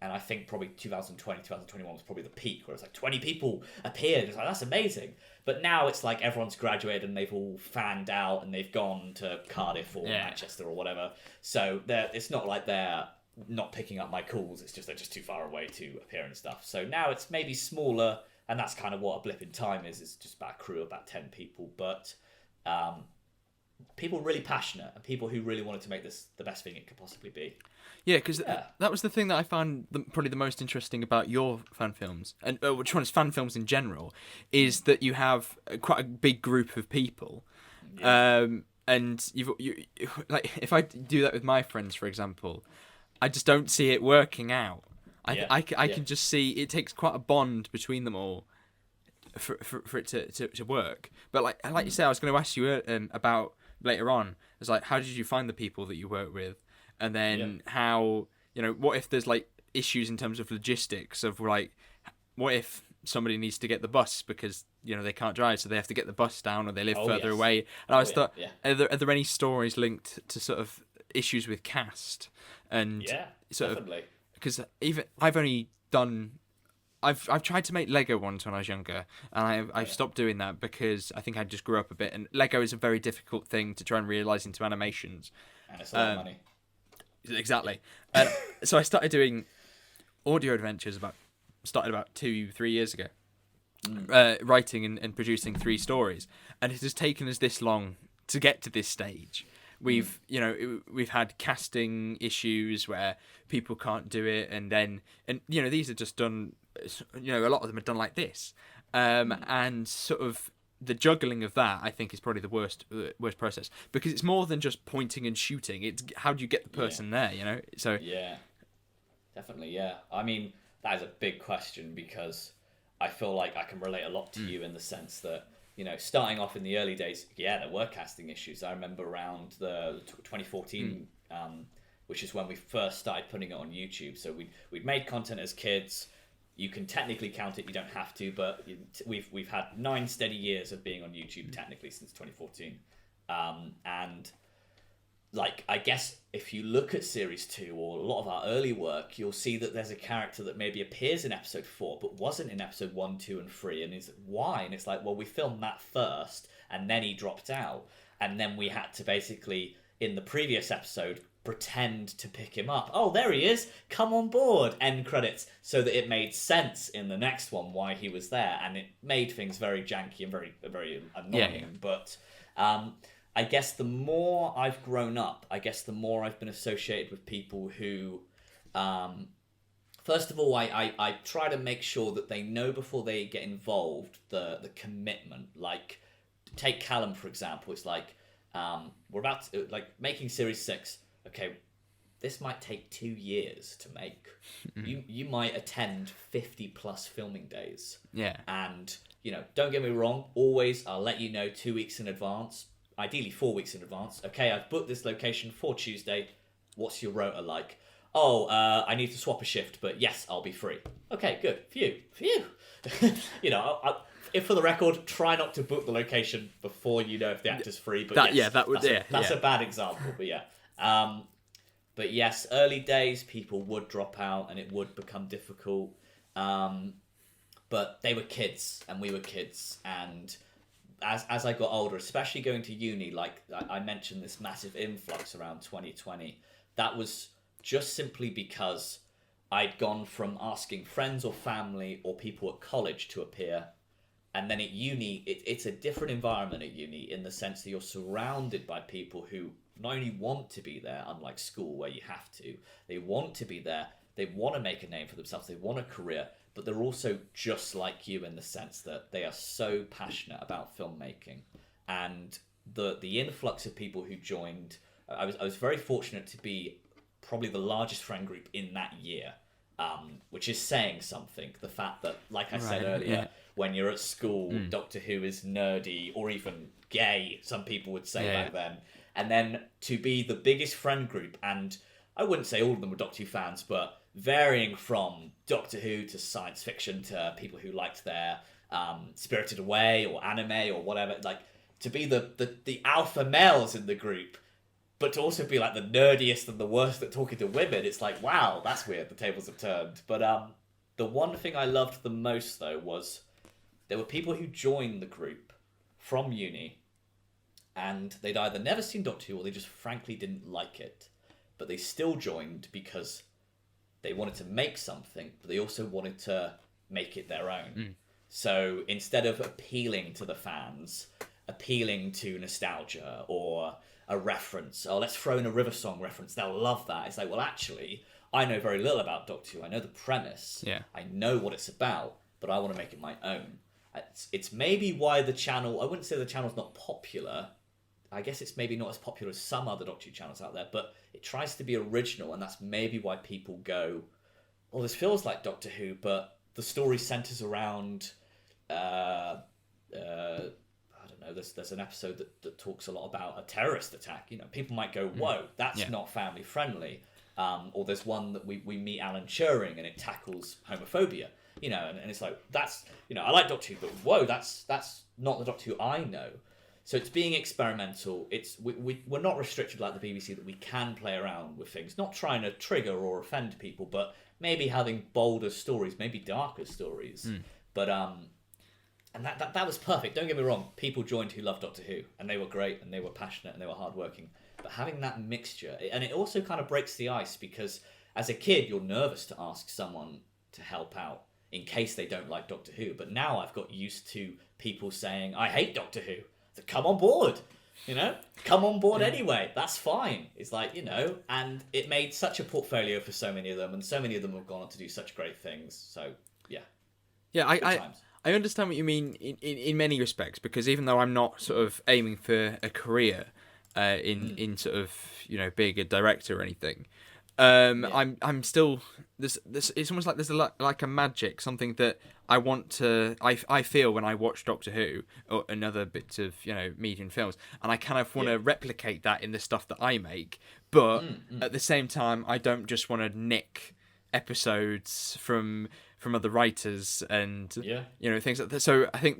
B: and I think probably 2020, 2021 was probably the peak, where it's like 20 people appeared. It's like, that's amazing. But now it's like everyone's graduated and they've all fanned out and they've gone to Cardiff or Manchester or whatever. So it's not like they're not picking up my calls. It's just they're just too far away to appear and stuff. So now it's maybe smaller, and that's kind of what a Blip in Time is. It's just about a crew of about 10 people. But people really passionate and people who really wanted to make this the best thing it could possibly be.
A: Yeah, because that was the thing that I found probably the most interesting about your fan films, and which one is fan films in general, is that you have quite a big group of people, and you like if I do that with my friends, for example, I just don't see it working out. I can just see it takes quite a bond between them all for it to work. But like you said, I was going to ask you about later on. It's like, how did you find the people that you work with? And then how, what if there's like issues in terms of logistics of like, what if somebody needs to get the bus because, they can't drive, so they have to get the bus down or they live further away. And I was thought, are there any stories linked to sort of issues with cast? And sort
B: definitely.
A: Because even I've tried to make Lego once when I was younger, and I've stopped doing that because I think I just grew up a bit. And Lego is a very difficult thing to try and realise into animations.
B: And it's a lot of money.
A: Exactly. So I started doing audio adventures about 2-3 years ago, writing and producing 3 stories, and it has taken us this long to get to this stage. We've had casting issues where people can't do it, and these are just done. A lot of them are done like this, and sort of the juggling of that, I think, is probably the worst process, because it's more than just pointing and shooting. It's how do you get the person there, So
B: definitely, I mean, that is a big question, because I feel like I can relate a lot to you in the sense that, starting off in the early days, there were casting issues. I remember around the 2014, which is when we first started putting it on YouTube. So we'd made content as kids. You can technically count it, you don't have to, but we've had 9 steady years of being on YouTube technically since 2014. And like, I guess if you look at Series 2 or a lot of our early work, you'll see that there's a character that maybe appears in episode 4, but wasn't in episode 1, 2, and 3. And it's why? And it's like, well, we filmed that first, and then he dropped out. And then we had to basically, in the previous episode, pretend to pick him up. Oh, there he is. Come on board. End credits. So that it made sense in the next one why he was there. And it made things very janky and very, very annoying. Yeah. But I guess the more I've grown up, the more I've been associated with people who, first of all, I try to make sure that they know before they get involved the commitment. Like, take Callum, for example. It's like, we're about to, like, making Series 6. Okay, this might take 2 years to make. You might attend 50 plus filming days.
A: Yeah.
B: And, don't get me wrong, always I'll let you know 2 weeks in advance, ideally 4 weeks in advance. Okay, I've booked this location for Tuesday. What's your rota like? Oh, I need to swap a shift, but yes, I'll be free. Okay, good. Phew. If for the record, try not to book the location before you know if the actor's free. But that's a bad example. But but yes, early days people would drop out and it would become difficult. But they were kids and we were kids, and as I got older, especially going to uni, like I mentioned, this massive influx around 2020. That was just simply because I'd gone from asking friends or family or people at college to appear. And then at uni, it's a different environment at uni in the sense that you're surrounded by people who not only want to be there, unlike school where you have to, they want to be there, they want to make a name for themselves, they want a career, but they're also just like you in the sense that they are so passionate about filmmaking. And the influx of people who joined, I was very fortunate to be probably the largest friend group in that year, which is saying something. The fact that, like I said earlier, when you're at school, Doctor Who is nerdy or even gay, some people would say back then. And then to be the biggest friend group, and I wouldn't say all of them were Doctor Who fans, but varying from Doctor Who to science fiction to people who liked their Spirited Away or anime or whatever, like to be the alpha males in the group, but to also be like the nerdiest and the worst at talking to women, it's like, wow, that's weird, the tables have turned. But the one thing I loved the most, though, was there were people who joined the group from uni, and they'd either never seen Doctor Who or they just frankly didn't like it, but they still joined because they wanted to make something, but they also wanted to make it their own. So instead of appealing to the fans, appealing to nostalgia or a reference. Oh, let's throw in a River Song reference. They'll love that. It's like, well, actually, I know very little about Doctor Who. I know the premise.
A: Yeah.
B: I know what it's about, but I want to make it my own. It's maybe why the channel, I wouldn't say the channel's not popular. I guess it's maybe not as popular as some other Doctor Who channels out there, but it tries to be original, and that's maybe why people go, well, this feels like Doctor Who, but the story centers around, I don't know, there's an episode that talks a lot about a terrorist attack. You know, people might go, whoa, that's not family friendly. Or there's one that we meet Alan Turing and it tackles homophobia. You know, and it's like, that's, you know, I like Doctor Who, but whoa, that's not the Doctor Who I know. So it's being experimental. We're not restricted like the BBC that we can play around with things, not trying to trigger or offend people, but maybe having bolder stories, maybe darker stories. But and that was perfect. Don't get me wrong. People joined who loved Doctor Who, and they were great, and they were passionate, and they were hardworking. But having that mixture, and it also kind of breaks the ice, because as a kid, you're nervous to ask someone to help out in case they don't like Doctor Who. But now I've got used to people saying, I hate Doctor Who. So come on board, you know? Come on board anyway. That's fine. It's like, you know, and it made such a portfolio for so many of them, and so many of them have gone on to do such great things. So, yeah.
A: Yeah, I understand what you mean in many respects, because even though I'm not sort of aiming for a career in sort of, you know, being a director or anything, I'm still this it's almost like there's like a magic, something that I want to I feel when I watch Doctor Who or another bits of, you know, medium films, and I kind of want to replicate that in the stuff that I make, but at the same time I don't just want to nick episodes from other writers and you know, things like that. So I think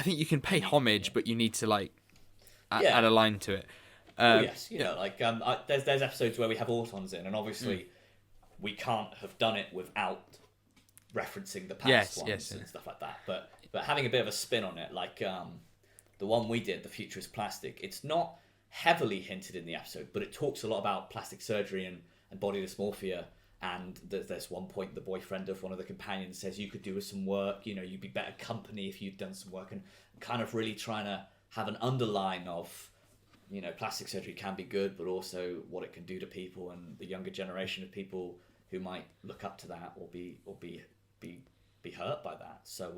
A: you can pay homage, but you need to like add a line to it.
B: Yes, you know, like there's episodes where we have Autons in, and obviously we can't have done it without referencing the past ones and stuff like that. But having a bit of a spin on it, like the one we did, The Future is Plastic, it's not heavily hinted in the episode, but it talks a lot about plastic surgery and body dysmorphia. And there's one point the boyfriend of one of the companions says, you could do with some work, you know, you'd be better company if you'd done some work, and kind of really trying to have an underline of, you know, plastic surgery can be good, but also what it can do to people and the younger generation of people who might look up to that or be hurt by that. So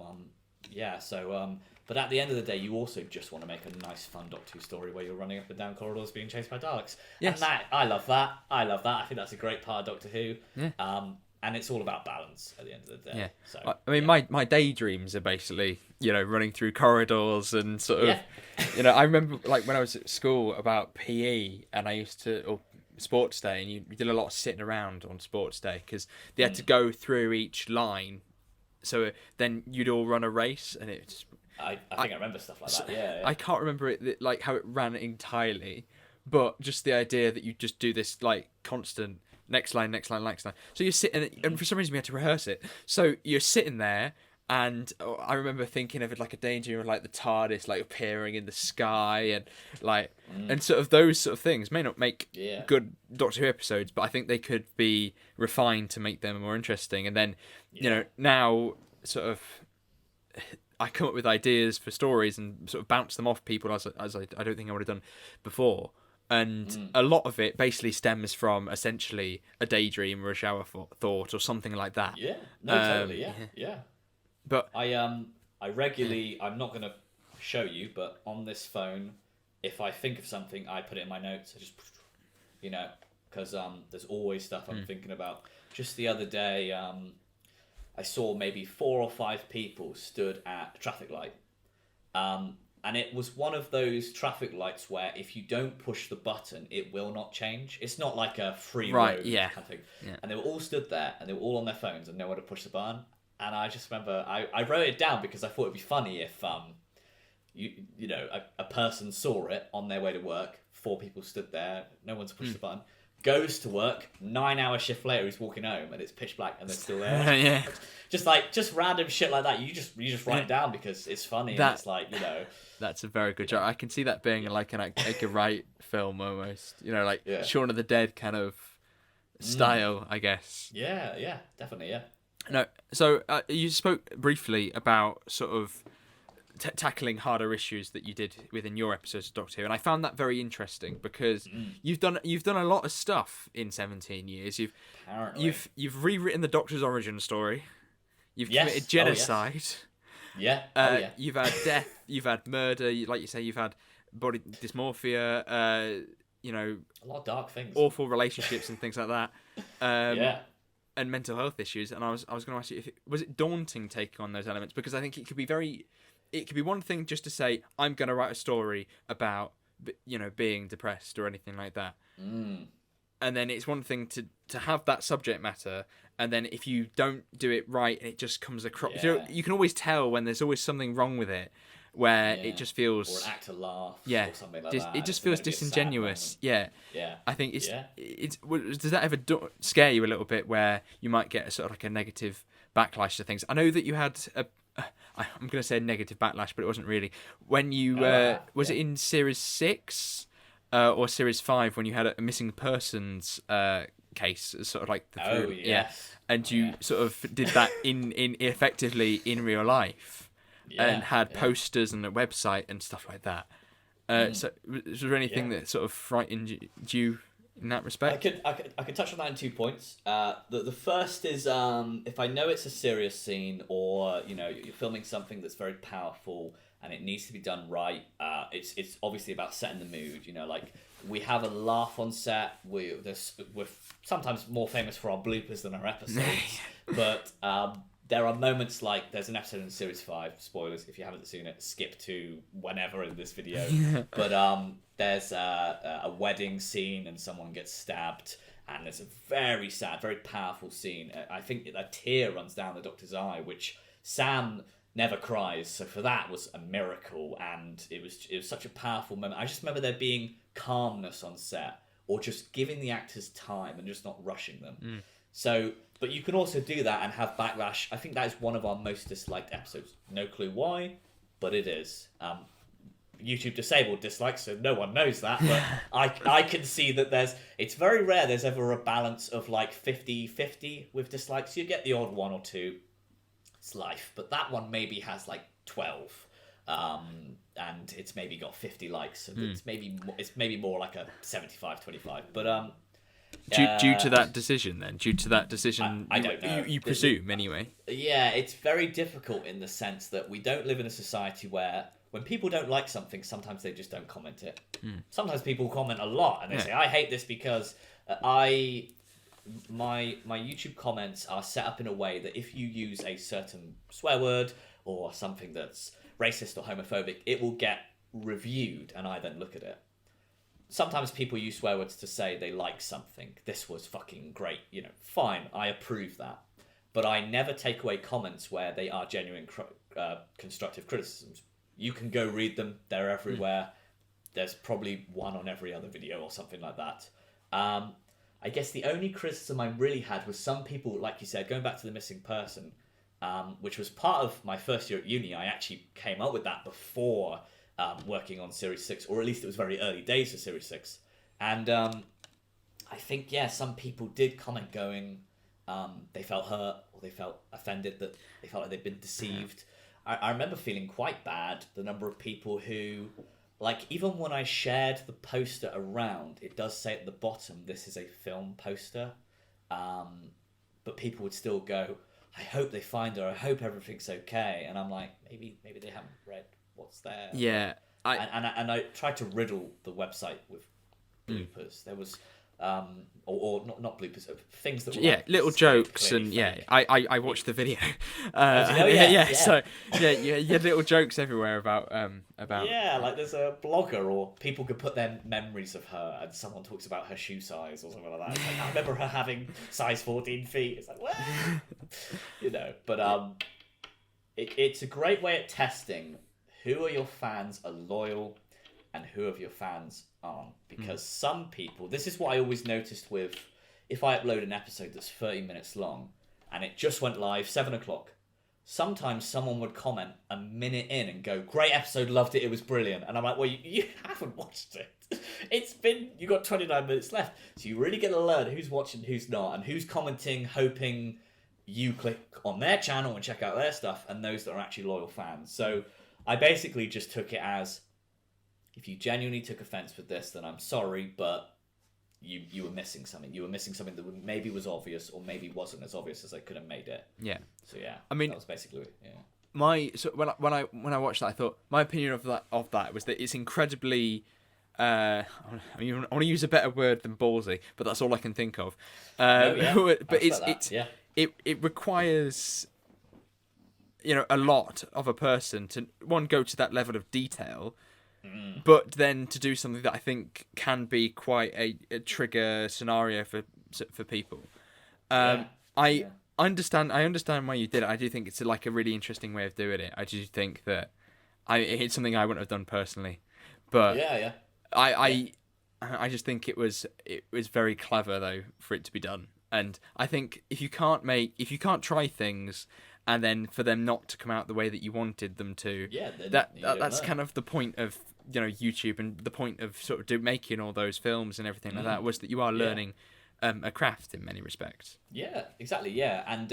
B: but at the end of the day, you also just want to make a nice, fun Doctor Who story where you're running up and down corridors being chased by Daleks. Yes. And I love that. I think that's a great part of Doctor Who. Yeah. And it's all about balance at the end of the day.
A: Yeah.
B: So,
A: I mean, my daydreams are basically, you know, running through corridors and sort of, you know, I remember like when I was at school about PE, and I used to, or sports day, and you did a lot of sitting around on sports day because they had to go through each line. So then you'd all run a race, and it's.
B: I think I remember stuff like that. Yeah.
A: I can't remember it like how it ran entirely, but just the idea that you just do this like constant next line. So you're sitting, and for some reason we had to rehearse it. So you're sitting there, and I remember thinking of it like a danger of like the TARDIS like appearing in the sky, and like and sort of those sort of things may not make good Doctor Who episodes, but I think they could be refined to make them more interesting. And then you know, now sort of I come up with ideas for stories and sort of bounce them off people as I don't think I would have done before. And a lot of it basically stems from essentially a daydream or a shower thought or something like that.
B: Yeah, no, totally, yeah.
A: But
B: I regularly, I'm not going to show you, but on this phone, if I think of something, I put it in my notes. I just, you know, because there's always stuff I'm thinking about. Just the other day, I saw maybe 4 or 5 people stood at a traffic light. And it was one of those traffic lights where if you don't push the button, it will not change. It's not like a free road kind of thing. Yeah. And they were all stood there, and they were all on their phones and nowhere to push the button. And I just remember, I wrote it down because I thought it'd be funny if, you know, a person saw it on their way to work, 4 people stood there, no one's pushed the button, goes to work, 9-hour shift later, he's walking home and it's pitch black and they're still there. Just random shit like that. You just write it down because it's funny, and it's like, you know.
A: That's a very good job. I can see that being like an Edgar Wright film almost. You know, like Shaun of the Dead kind of style, I guess.
B: Yeah, definitely, yeah.
A: No, so you spoke briefly about sort of tackling harder issues that you did within your episodes of Doctor Who, and I found that very interesting because you've done a lot of stuff in 17 years. You've rewritten the Doctor's origin story. You've committed genocide.
B: Yeah.
A: You've had death. You've had murder. Like you say, you've had body dysmorphia. A
B: lot of dark things,
A: awful relationships and things like that. And mental health issues. And I was going to ask you, was it daunting taking on those elements? Because I think it could be one thing just to say, I'm going to write a story about being depressed or anything like that. And then it's one thing to have that subject matter, and then if you don't do it right and it just comes across, you can always tell when there's always something wrong with it, where it just feels,
B: or an actor laugh, or something like that.
A: It just feels disingenuous. Yeah.
B: I
A: think it's does that ever scare you a little bit, where you might get a sort of like a negative backlash to things? I know that you had I'm going to say a negative backlash, but it wasn't really when you was it in series 6 or series 5 when you had a missing persons case, sort of like and you sort of did that in effectively in real life, and had posters and a website and stuff like that. So was there anything that sort of frightened you in that respect?
B: I could touch on that in 2 points. The first is if I know it's a serious scene, or you're filming something that's very powerful and it needs to be done right. It's obviously about setting the mood. Like we have a laugh on set. We're sometimes more famous for our bloopers than our episodes, but there are moments like there's an episode in series 5. Spoilers if you haven't seen it. Skip to whenever in this video. But there's a wedding scene and someone gets stabbed, and it's a very sad, very powerful scene. I think a tear runs down the Doctor's eye, which Sam never cries, so for that was a miracle, and it was such a powerful moment. I just remember there being calmness on set, or just giving the actors time and just not rushing them. So, but you can also do that and have backlash. I think that is one of our most disliked episodes. No clue why, but it is. YouTube disabled dislikes, so no one knows that, but I can see that it's very rare there's ever a balance of like 50-50 with dislikes. You get the odd 1 or 2. It's life, but that one maybe has like 12, and it's maybe got 50 likes, so it's maybe more like a 75-25. But
A: due to that decision,
B: I don't know.
A: You presume anyway.
B: Yeah, it's very difficult in the sense that we don't live in a society where when people don't like something, sometimes they just don't comment it. Sometimes people comment a lot and they say, "I hate this because my YouTube comments are set up in a way that if you use a certain swear word or something that's racist or homophobic, it will get reviewed, and I then look at it. Sometimes people use swear words to say they like something. This was fucking great, fine, I approve that. But I never take away comments where they are genuine constructive criticisms. You can go read them, they're everywhere. There's probably one on every other video or something like that. I guess the only criticism I really had was some people, like you said, going back to the missing person, which was part of my first year at uni. I actually came up with that before working on Series 6, or at least it was very early days of Series 6. And I think, some people did comment going, they felt hurt, or they felt offended, that they felt like they'd been deceived. I remember feeling quite bad, the number of people who... Like, even when I shared the poster around, it does say at the bottom, this is a film poster. But people would still go, I hope they find her, I hope everything's okay. And I'm like, maybe they haven't read what's there.
A: Yeah.
B: And I tried to riddle the website with bloopers. There was... or not bloopers, things that were
A: little jokes, and
B: fake.
A: I watched the video. So you had little jokes everywhere about
B: like there's a blogger, or people could put their memories of her, and someone talks about her shoe size or something like that. It's like, I remember her having size 14 feet. It's like, what? But it's a great way at testing who of your fans are loyal and who of your fans aren't. Because some people, this is what I always noticed with, if I upload an episode that's 30 minutes long and it just went live 7 o'clock, sometimes someone would comment a minute in and go, great episode, loved it, it was brilliant. And I'm like, well, you haven't watched it. You got 29 minutes left. So you really get to learn who's watching, who's not, and who's commenting, hoping you click on their channel and check out their stuff, and those that are actually loyal fans. So I basically just took it as, if you genuinely took offense with this, then I'm sorry, but you were missing something. You were missing something that maybe was obvious, or maybe wasn't as obvious as I could have made it.
A: Yeah.
B: So yeah,
A: I mean,
B: that was basically it. Yeah.
A: When I watched that, I thought my opinion of that was that it's incredibly. I want to use a better word than ballsy, but that's all I can think of. But it requires, a lot of a person to go to that level of detail. But then to do something that I think can be quite a trigger scenario for people. I understand why you did it. I do think it's like a really interesting way of doing it. I do think that it's something I wouldn't have done personally, but I just think it was very clever though for it to be done. And I think if you can't try things and then for them not to come out the way that you wanted them to, that's kind of the point of YouTube, and the point of sort of making all those films and everything like that, was that you are learning a craft in many respects.
B: Yeah, exactly. Yeah, and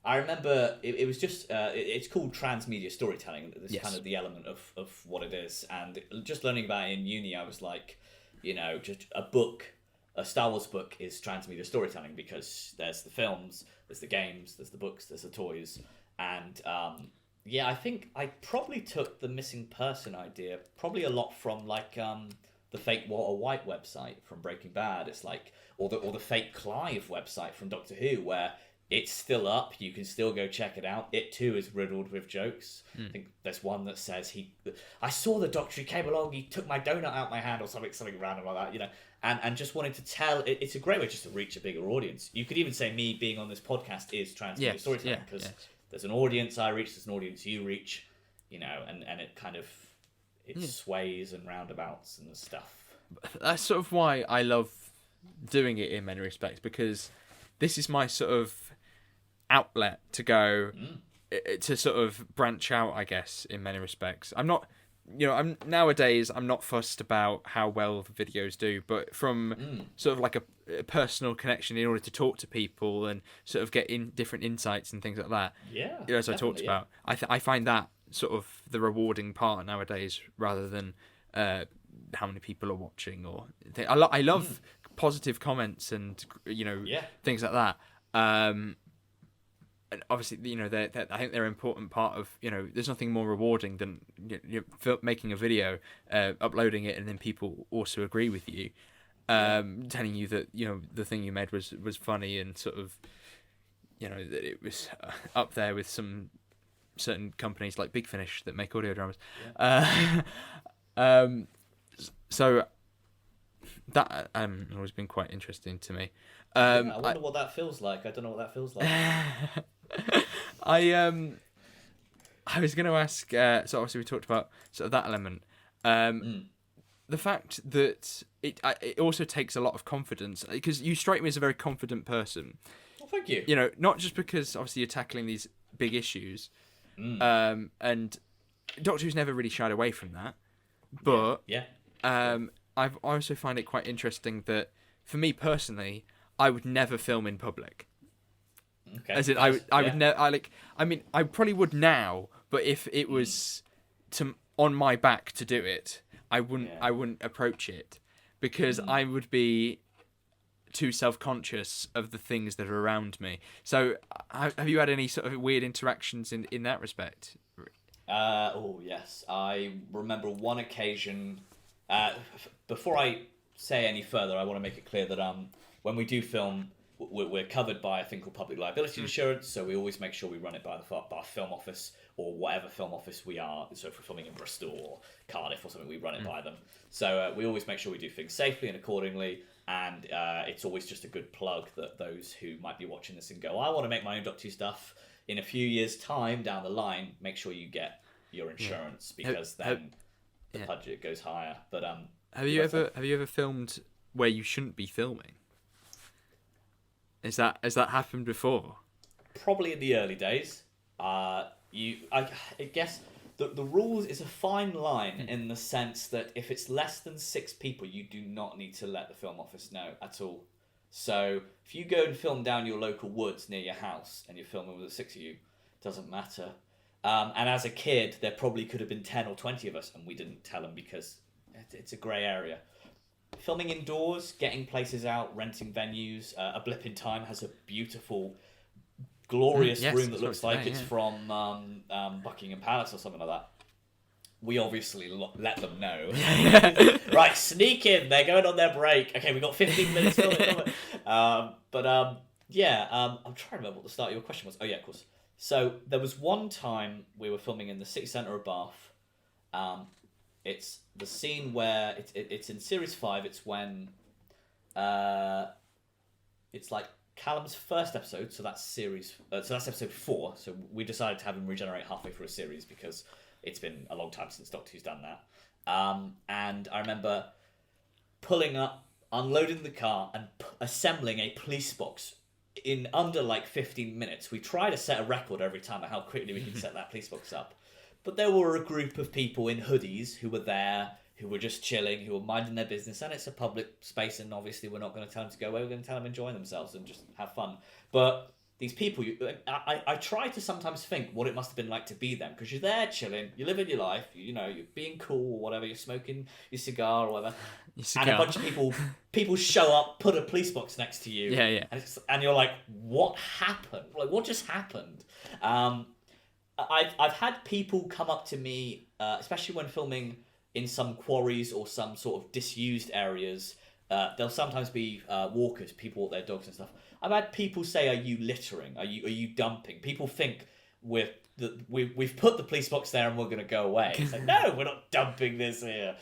B: I remember it was just it's called transmedia storytelling. This kind of the element of what it is, and just learning about it in uni, I was like, just a Star Wars book is transmedia storytelling, because there's the films, there's the games, there's the books, there's the toys, and I think I probably took the missing person idea probably a lot from like the fake Walter White website from Breaking Bad. It's like, or the fake Clive website from Doctor Who, where it's still up. You can still go check it out. It too is riddled with jokes. I think there's one that says I saw the Doctor. He came along. He took my donut out my hand, or something random like that. And just wanted to tell. It's a great way just to reach a bigger audience. You could even say me being on this podcast is transmedia storytelling, because there's an audience I reach, there's an audience you reach, and it kind of sways and roundabouts and stuff.
A: That's sort of why I love doing it in many respects, because this is my sort of outlet to go to sort of branch out, I guess, in many respects. I'm not, nowadays I'm not fussed about how well the videos do, but from sort of like a personal connection in order to talk to people and sort of get in different insights and things like that.
B: Yeah.
A: As I talked about, I find that sort of the rewarding part nowadays, rather than how many people are watching or I love positive comments and things like that. And obviously, I think they're an important part of, there's nothing more rewarding than making a video, uploading it, and then people also agree with you, telling you that, the thing you made was funny, and sort of, that it was up there with some certain companies like Big Finish that make audio dramas. So that has always been quite interesting to me.
B: I wonder what that feels like. I don't know what that feels like.
A: I was going to ask. So obviously we talked about sort of that element. The fact that it also takes a lot of confidence, because you strike me as a very confident person.
B: Well, thank you.
A: Not just because obviously you're tackling these big issues, and Doctor Who's never really shied away from that, but I also find it quite interesting that, for me personally, I would never film in public.
B: Okay.
A: As in, I would never. I probably would now, but if it was on my back to do it, I wouldn't approach it, because I would be too self-conscious of the things that are around me. So, have you had any sort of weird interactions in that respect?
B: Oh yes, I remember one occasion. Before I say any further, I want to make it clear that when we do film, we're covered by a thing called public liability insurance, so we always make sure we run it by our film office, or whatever film office we are. So if we're filming in Bristol or Cardiff or something, we run it by them. So we always make sure we do things safely and accordingly, and it's always just a good plug that those who might be watching this and go, I want to make my own Doctor Who stuff in a few years' time down the line, make sure you get your insurance, because then the budget goes higher. But
A: have you ever filmed where you shouldn't be filming? Has that happened before?
B: Probably in the early days. I guess the rules is a fine line in the sense that if it's less than 6 people, you do not need to let the film office know at all. So if you go and film down your local woods near your house and you're filming with the 6 of you, it doesn't matter. And as a kid, there probably could have been 10 or 20 of us, and we didn't tell them because it's a grey area. Filming indoors, getting places out, renting venues. A Blip In Time has a beautiful, glorious room that looks like it's from Buckingham Palace or something like that. We obviously let them know. Right, sneak in. They're going on their break. Okay, we've got 15 minutes filming. I'm trying to remember what the start of your question was. Oh, yeah, of course. So there was one time we were filming in the city centre of Bath. It's the scene where it's in series 5. It's when it's like Callum's first episode. So that's that's episode 4. So we decided to have him regenerate halfway through a series because it's been a long time since Doctor Who's done that. And I remember pulling up, unloading the car, and assembling a police box in under like 15 minutes. We try to set a record every time of how quickly we can set that police box up. But there were a group of people in hoodies who were there, who were just chilling, who were minding their business, and it's a public space, and obviously we're not going to tell them to go away, we're going to tell them enjoy themselves and just have fun. But these people, I try to sometimes think what it must have been like to be them, because you're there chilling, you're living your life, you know, you're being cool or whatever, you're smoking your cigar or whatever, and a bunch of people show up, put a police box next to you, and you're like, what happened? Like, what just happened? I've had people come up to me, especially when filming in some quarries or some sort of disused areas. There'll sometimes be walkers, people walk their dogs and stuff. I've had people say, "Are you littering? Are you dumping?" People think we've put the police box there and we're going to go away. It's like, no, we're not dumping this here.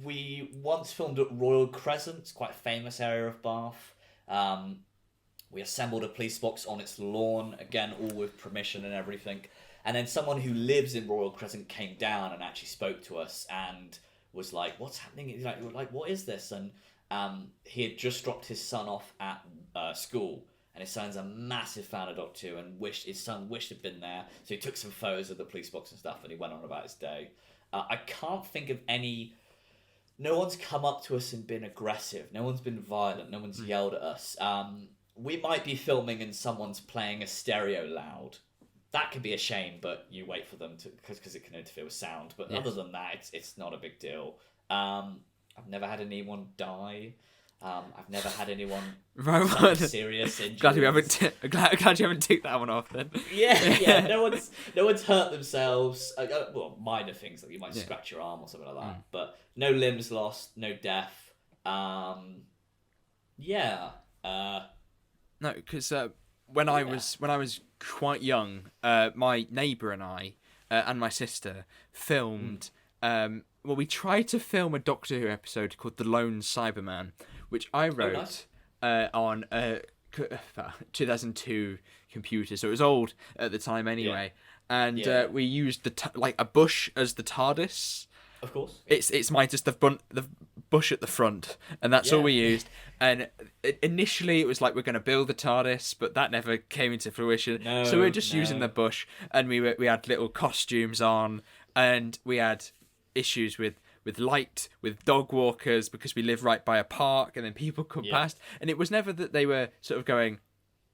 B: We once filmed at Royal Crescent, it's quite a famous area of Bath. We assembled a police box on its lawn, again, all with permission and everything. And then someone who lives in Royal Crescent came down and actually spoke to us and was like, "What's happening?" He's like, "What is this?" And he had just dropped his son off at school, and his son's a massive fan of Doctor Who and his son wished he'd been there. So he took some photos of the police box and stuff, and he went on about his day. I can't think of any. No one's come up to us and been aggressive. No one's been violent. No one's yelled at us. We might be filming and someone's playing a stereo loud. That could be a shame, but you wait for them to because it can interfere with sound. But other than that, it's not a big deal. I've never had anyone die. I've never had anyone serious injuries. Glad you haven't ticked that one off then. Yeah. No one's hurt themselves. Well, minor things like you might scratch your arm or something like that. But no limbs lost, no death.
A: No, because when I was quite young, my neighbour and I and my sister filmed. We tried to film a Doctor Who episode called The Lone Cyberman, which I wrote on a 2002 computer, so it was old at the time anyway. And we used a bush as the TARDIS.
B: Of course.
A: It's the bush at the front, and that's all we used. And initially it was like we're going to build the TARDIS, but that never came into fruition. So we were just using the bush, and we had little costumes on, and we had issues with light, with dog walkers, because we live right by a park, and then people come past, and it was never that they were sort of going,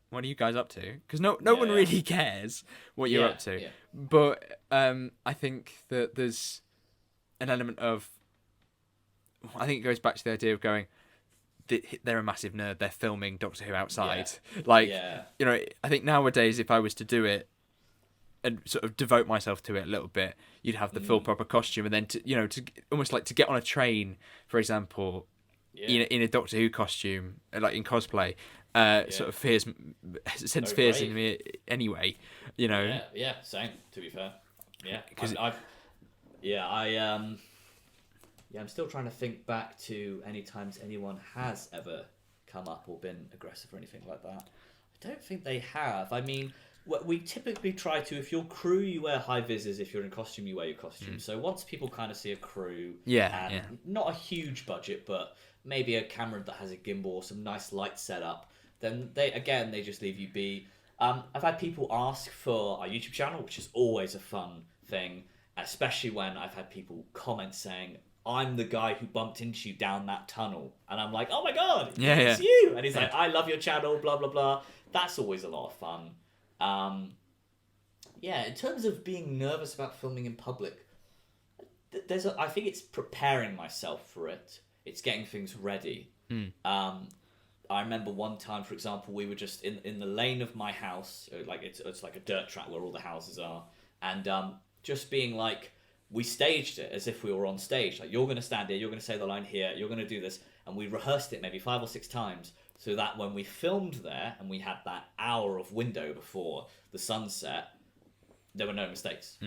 A: "What are you guys up to?" Because no one really cares what you're up to. But I think that there's an element of, I think it goes back to the idea of going, they're a massive nerd, they're filming Doctor Who outside. You know, I think nowadays if I was to do it and sort of devote myself to it a little bit, you'd have the full proper costume, and then to almost like to get on a train, for example, in a Doctor Who costume, like in cosplay, sort of sends fears in me anyway, you know.
B: Same, to be fair. I'm still trying to think back to any times anyone has ever come up or been aggressive or anything like that. I don't think they have. I mean, we typically try to, if you're crew, you wear high visors. If you're in costume, you wear your costume. So once people kind of see a crew, not a huge budget, but maybe a camera that has a gimbal or some nice light setup, then they just leave you be. I've had people ask for our YouTube channel, which is always a fun thing, especially when I've had people comment saying, "I'm the guy who bumped into you down that tunnel," and I'm like, "Oh my god, it's you!" And he's like, "I love your channel, blah blah blah." That's always a lot of fun. in terms of being nervous about filming in public, I think it's preparing myself for it. It's getting things ready. I remember one time, for example, we were just in the lane of my house, like it's like a dirt track where all the houses are, and just being like, we staged it as if we were on stage. Like, you're going to stand here, you're going to say the line here, you're going to do this, and we rehearsed it maybe 5 or 6 times, so that when we filmed there and we had that hour of window before the sunset, there were no mistakes.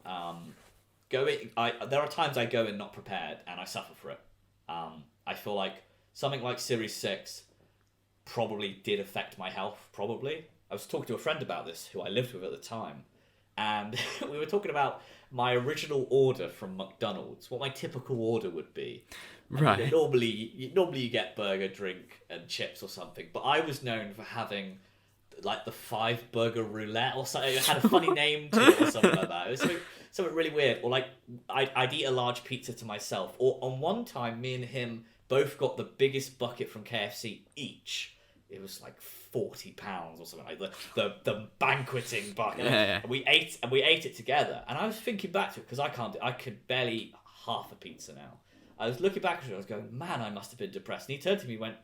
B: There are times I go in not prepared and I suffer for it. I feel like something like Series 6 probably did affect my health, probably. I was talking to a friend about this, who I lived with at the time, and we were talking about my original order from McDonald's, what my typical order would be.
A: Right.
B: And normally you get burger, drink, and chips or something, but I was known for having like the 5 burger roulette or something. It had a funny name to it or something like that. It was something really weird. Or like I'd eat a large pizza to myself. Or on one time, me and him both got the biggest bucket from KFC each. It was like £40 or something, like the banqueting bucket.
A: Yeah.
B: And we ate it together. And I was thinking back to it because I could barely eat half a pizza now. I was looking back at it, I was going, man, I must have been depressed. And he turned to me and went,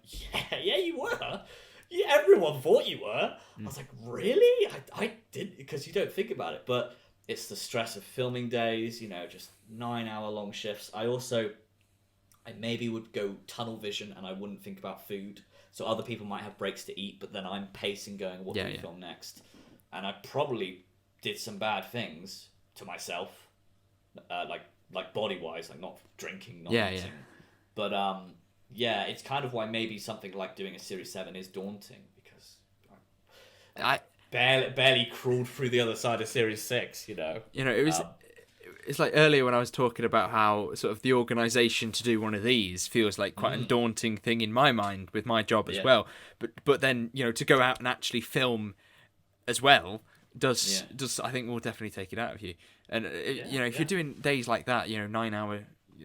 B: yeah, you were. Yeah, everyone thought you were. I was like, really? I didn't, because you don't think about it. But it's the stress of filming days, just 9-hour long shifts. I maybe would go tunnel vision and I wouldn't think about food. So other people might have breaks to eat, but then I'm pacing going, what do we film next? And I probably did some bad things to myself, like body-wise, like not drinking, not eating. But it's kind of why maybe something like doing a Series 7 is daunting, because I barely crawled through the other side of Series 6,
A: it was... It's like earlier when I was talking about how sort of the organisation to do one of these feels like quite a daunting thing in my mind with my job as well. But then, to go out and actually film as well does I think will definitely take it out of you. And, if you're doing days like that, 9-hour...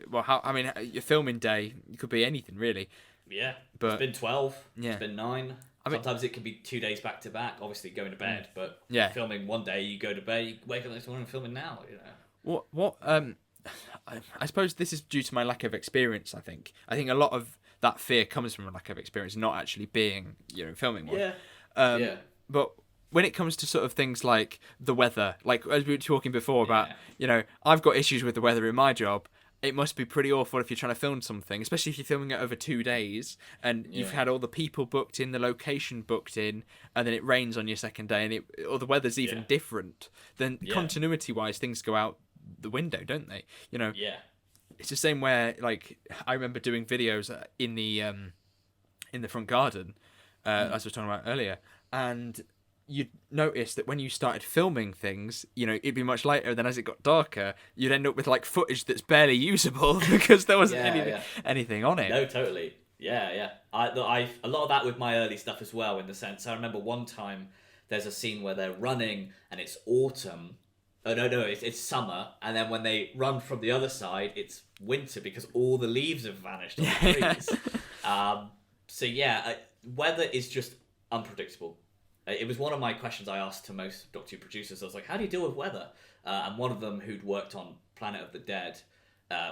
A: Well, your filming day, it could be anything, really.
B: Yeah,
A: but
B: it's been 12, it's been 9. Sometimes it can be 2 days back to back, obviously going to bed, but filming one day, you go to bed, you wake up next morning and filming now,
A: What I suppose this is due to my lack of experience. I think a lot of that fear comes from a lack of experience, not actually being filming one. But when it comes to sort of things like the weather, like as we were talking before about, I've got issues with the weather in my job. It must be pretty awful if you're trying to film something, especially if you're filming it over 2 days and you've had all the people booked in, the location booked in, and then it rains on your second day or the weather's even different. Then continuity-wise, things go out the window, don't they? It's the same where, like, I remember doing videos in the front garden, as I was talking about earlier, and you'd notice that when you started filming things, it'd be much lighter. Then as it got darker, you'd end up with like footage that's barely usable because there wasn't anything on it.
B: No, totally. Yeah. I a lot of that with my early stuff as well. In the sense, I remember one time there's a scene where they're running and it's autumn. Oh no, it's summer, and then when they run from the other side, it's winter because all the leaves have vanished on the trees. Weather is just unpredictable. It was one of my questions I asked to most Doctor Who producers. I was like, how do you deal with weather? And one of them who'd worked on Planet of the Dead,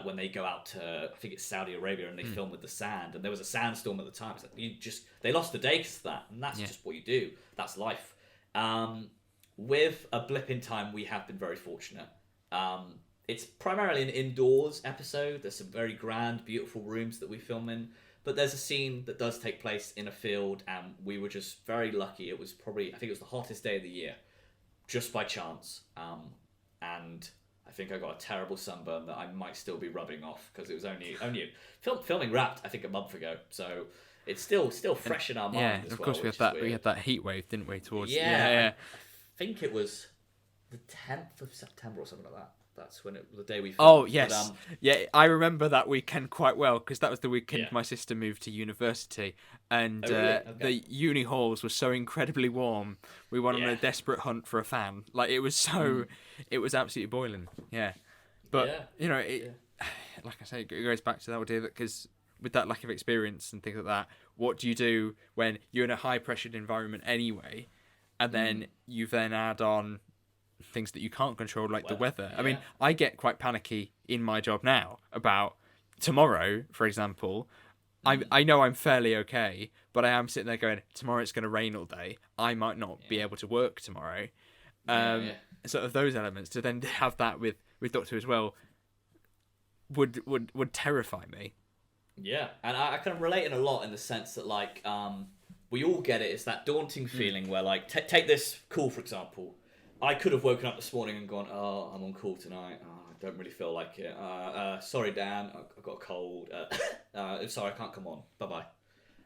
B: when they go out to, I think it's Saudi Arabia, and they film with the sand, and there was a sandstorm at the time. It's like, they lost the day because of that, and that's just what you do. That's life. With a Blip in Time, we have been very fortunate. It's primarily an indoors episode. There's some very grand, beautiful rooms that we film in. But there's a scene that does take place in a field, and we were just very lucky. It was probably, I think it was the hottest day of the year, just by chance. And I think I got a terrible sunburn that I might still be rubbing off because it was only filming wrapped, I think, a month ago. So it's still fresh in our mind.
A: Yeah, of course we had that heat wave, didn't we? Towards
B: I think it was the 10th of September or something like that. That's when the day we filmed.
A: Oh, yes.
B: But,
A: I remember that weekend quite well because that was the weekend my sister moved to university, and the uni halls were so incredibly warm. We went on a desperate hunt for a fan. Like, it was it was absolutely boiling. Yeah. But, like I say, it goes back to that idea that because with that lack of experience and things like that, what do you do when you're in a high-pressured environment anyway, and then you then add on things that you can't control, like the weather.
B: Yeah.
A: I mean, I get quite panicky in my job now about tomorrow, for example. I know I'm fairly okay, but I am sitting there going, tomorrow it's going to rain all day. I might not be able to work tomorrow. Sort of those elements, to then have that with Doctor Who as well would terrify me.
B: Yeah, and I kind of relate in a lot in the sense that, like, we all get it. It's that daunting feeling where, like, take this call, for example. I could have woken up this morning and gone, oh, I'm on call tonight. Oh, I don't really feel like it. Sorry, Dan, I've got a cold. Sorry, I can't come on. Bye-bye.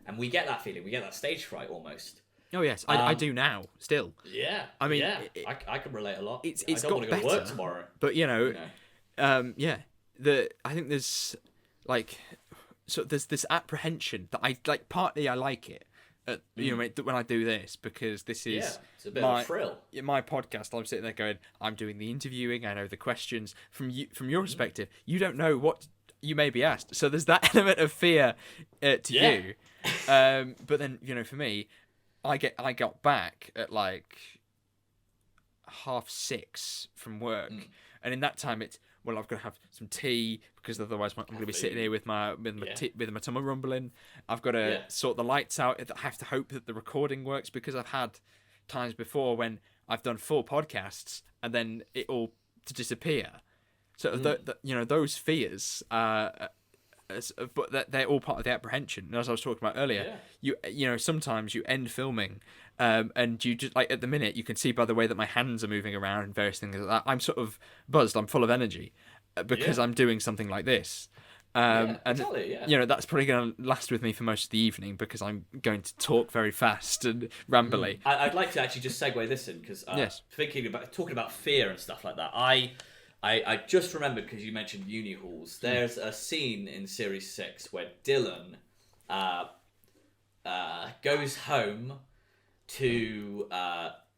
B: And we get that feeling. We get that stage fright almost.
A: Oh, yes. I do now, still.
B: Yeah.
A: I mean...
B: Yeah, I can relate a lot.
A: It's
B: I don't
A: got
B: want to go
A: better,
B: to work tomorrow.
A: But, yeah. I think there's, like... So there's this apprehension that partly I like it. When I do this, because this is
B: it's a bit of a thrill.
A: My podcast. I'm sitting there going, I'm doing the interviewing. I know the questions from your perspective. You don't know what you may be asked, so there's that element of fear to you. But then for me, I got back at like 6:30 from work, and in that time I'm going to have some tea, because otherwise I'm going to be sitting here with my tummy rumbling. I've got to sort the lights out. I have to hope that the recording works, because I've had times before when I've done full podcasts and then it all to disappear. So those fears, but they're all part of the apprehension. And as I was talking about earlier, sometimes you end filming, and you just, like, at the minute, you can see by the way that my hands are moving around and various things like that, I'm sort of buzzed. I'm full of energy because I'm doing something like this. And that's probably going to last with me for most of the evening, because I'm going to talk very fast and rambly.
B: I'd like to actually just segue this in, because talking about fear and stuff like that, I just remembered, because you mentioned uni halls, there's a scene in Series 6 where Dylan goes home to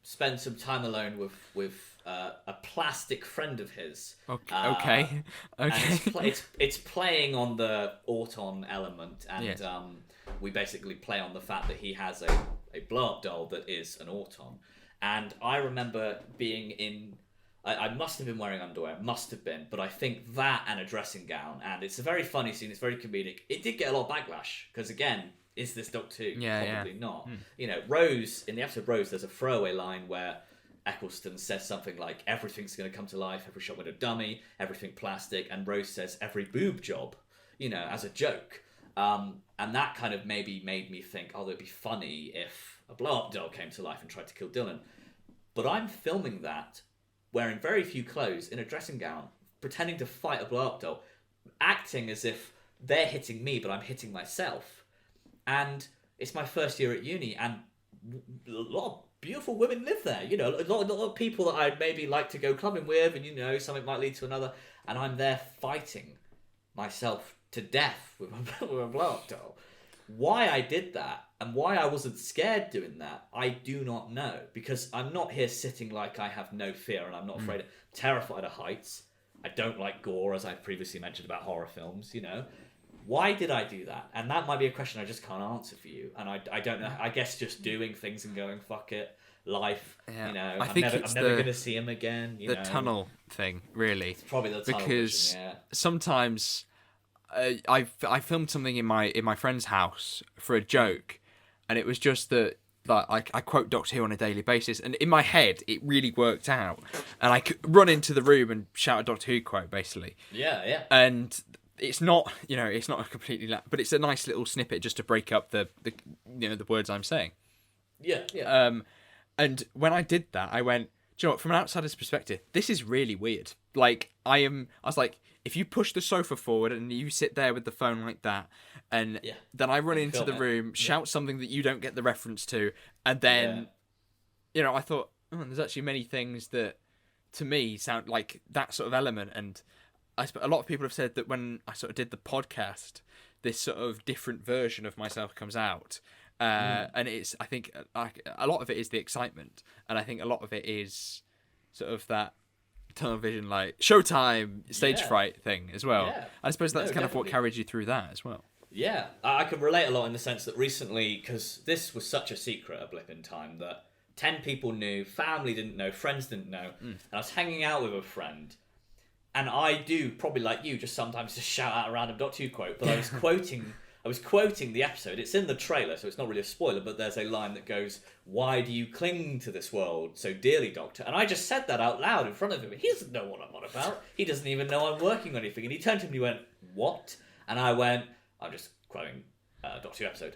B: spend some time alone with a plastic friend of his.
A: Okay.
B: And it's playing on the Auton element, and we basically play on the fact that he has a blow-up doll that is an Auton. And I remember being in... I must have been wearing underwear, but I think that and a dressing gown, and it's a very funny scene, it's very comedic. It did get a lot of backlash, because again, is this Doctor Who? Probably not. Rose, in the episode Rose, there's a throwaway line where Eccleston says something like, everything's going to come to life, every shot with a dummy, everything plastic, and Rose says, every boob job, as a joke. And that kind of maybe made me think, it'd be funny if a blow-up doll came to life and tried to kill Dylan. But I'm filming that wearing very few clothes, in a dressing gown, pretending to fight a blow-up doll, acting as if they're hitting me, but I'm hitting myself. And it's my first year at uni, and a lot of beautiful women live there. A lot of people that I'd maybe like to go clubbing with, and something might lead to another, and I'm there fighting myself to death with a blow-up doll. Why I did that, and why I wasn't scared doing that, I do not know. Because I'm not here sitting like I have no fear, and I'm not afraid, terrified of heights. I don't like gore, as I've previously mentioned about horror films, Why did I do that? And that might be a question I just can't answer for you. And I don't know. I guess just doing things and going, fuck it, life.
A: Yeah.
B: I'm never going to see him again.
A: The tunnel thing, really.
B: It's probably the tunnel
A: because
B: vision,
A: sometimes I filmed something in my friend's house for a joke, and it was just that. Like I quote Doctor Who on a daily basis, and in my head it really worked out, and I could run into the room and shout a Doctor Who quote, basically.
B: Yeah.
A: And it's not, it's not a completely, but it's a nice little snippet just to break up the words I'm saying.
B: Yeah.
A: And when I did that, I went, do you know what? From an outsider's perspective, this is really weird. Like I was like, if you push the sofa forward and you sit there with the phone like that, and then I run into the room, shout something that you don't get the reference to, and then, I thought, there's actually many things that, to me, sound like that sort of element. And a lot of people have said that when I sort of did the podcast, this sort of different version of myself comes out. And it's, I think, a lot of it is the excitement, and I think a lot of it is sort of that tunnel vision, like Showtime stage fright thing as well. Yeah. I suppose that's kind of what carried you through that as well.
B: Yeah, I can relate a lot in the sense that recently, because this was such a secret, a Blip in Time, that 10 people knew, family didn't know, friends didn't know, and I was hanging out with a friend, and I do, probably like you, just sometimes just shout out a random Doctor Who quote, but I was quoting the episode. It's in the trailer, so it's not really a spoiler, but there's a line that goes, "Why do you cling to this world so dearly, Doctor?" And I just said that out loud in front of him. He doesn't know what I'm on about. He doesn't even know I'm working on anything. And he turned to me and he went, "What?" And I went, "I'm just quoting Doctor Who episode."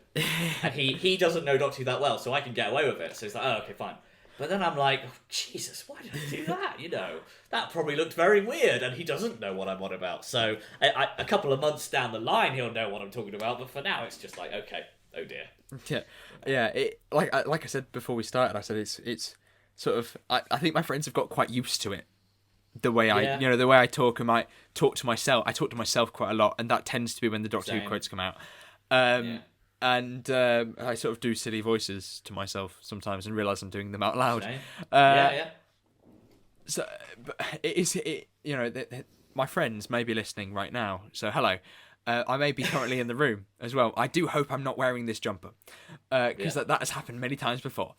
B: And he doesn't know Doctor Who that well, so I can get away with it. So he's like, "Oh, okay, fine." But then I'm like, oh, Jesus, why did I do that? That probably looked very weird, and he doesn't know what I'm on about. So a couple of months down the line, he'll know what I'm talking about. But for now, it's just like, okay, oh dear.
A: Yeah. It, like I said before we started, I said it's sort of. I think my friends have got quite used to it. The way the way I talk, and might talk to myself. I talk to myself quite a lot, and that tends to be when the Doctor Who quotes come out. And I sort of do silly voices to myself sometimes and realise I'm doing them out loud. So, but my friends may be listening right now. So hello, I may be currently in the room as well. I do hope I'm not wearing this jumper because that has happened many times before.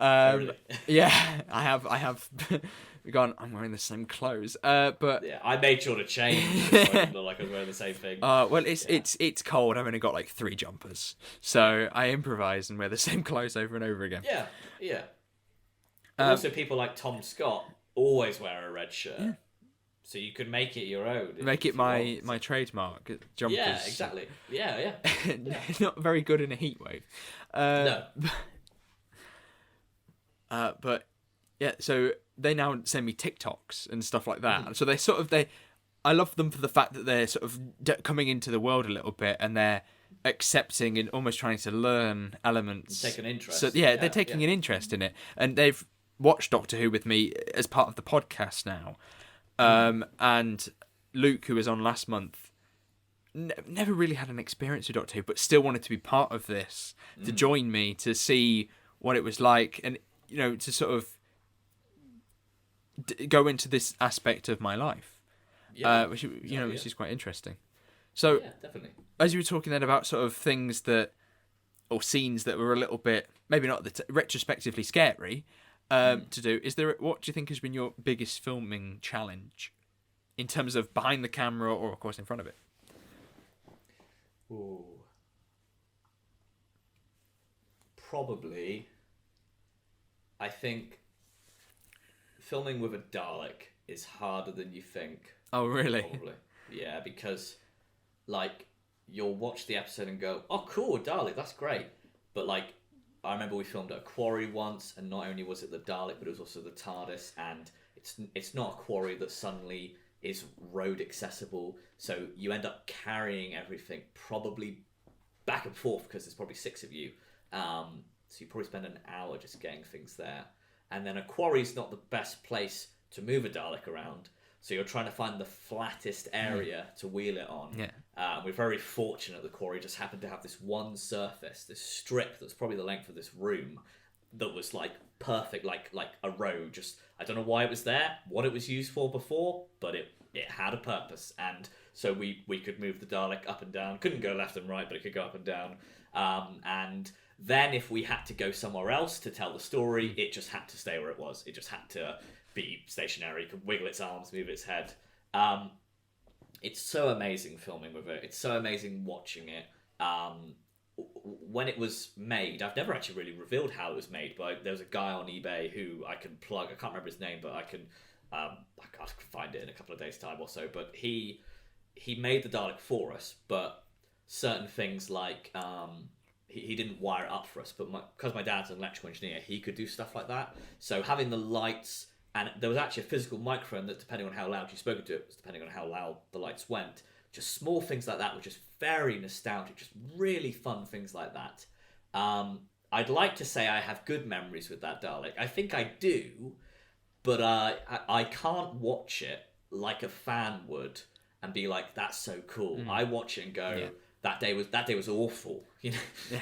B: Really?
A: Yeah, I have gone. I'm wearing the same clothes, but
B: yeah, I made sure to change so I didn't look like I was wearing the same thing.
A: Well, it's cold. I've only got like 3 jumpers, so I improvise and wear the same clothes over and over again.
B: Yeah. Also, people like Tom Scott always wear a red shirt, so you could make it your own.
A: Make it my trademark jumpers.
B: Yeah, exactly. Yeah.
A: Not very good in a heat wave.
B: No.
A: But yeah, so they now send me TikToks and stuff like that. So I love them for the fact that they're sort of coming into the world a little bit and they're accepting and almost trying to learn elements.
B: Take an interest.
A: So they're taking an interest in it, and they've watched Doctor Who with me as part of the podcast now. And Luke, who was on last month, never really had an experience with Doctor Who, but still wanted to be part of this, to join me, to see what it was like, and to sort of go into this aspect of my life, which is quite interesting. So,
B: definitely.
A: As you were talking then about sort of things or scenes that were a little bit, maybe not retrospectively scary to do, what do you think has been your biggest filming challenge in terms of behind the camera or, of course, in front of it?
B: Ooh. Probably, I think filming with a Dalek is harder than you think.
A: Oh, really?
B: Probably. Yeah, because, you'll watch the episode and go, oh, cool, a Dalek, that's great. But, I remember we filmed at a quarry once, and not only was it the Dalek, but it was also the TARDIS, and it's not a quarry that suddenly is road accessible, so you end up carrying everything probably back and forth, because there's probably 6 of you. So you probably spend an hour just getting things there. And then a quarry's not the best place to move a Dalek around, so you're trying to find the flattest area to wheel it on.
A: Yeah.
B: We're very fortunate the quarry just happened to have this one surface, this strip that's probably the length of this room, that was perfect, like a road. Just, I don't know why it was there, what it was used for before, but it had a purpose. And so we could move the Dalek up and down. Couldn't go left and right, but it could go up and down. And then if we had to go somewhere else to tell the story, it just had to stay where it was. It just had to be stationary, could wiggle its arms, move its head. It's so amazing filming with it. It's so amazing watching it. When it was made, I've never actually really revealed how it was made, but there was a guy on eBay who I can plug. I can't remember his name, but I can find it in a couple of days' time or so. But he made the Dalek for us, but certain things he didn't wire it up for us, but because my dad's an electrical engineer, he could do stuff like that. So having the lights, and there was actually a physical microphone that, depending on how loud you spoke to it, was depending on how loud the lights went. Just small things like that were just very nostalgic, just really fun things like that. I'd like to say I have good memories with that Dalek. I think I do, but I can't watch it like a fan would and be like, that's so cool. I watch it and go, that day was awful.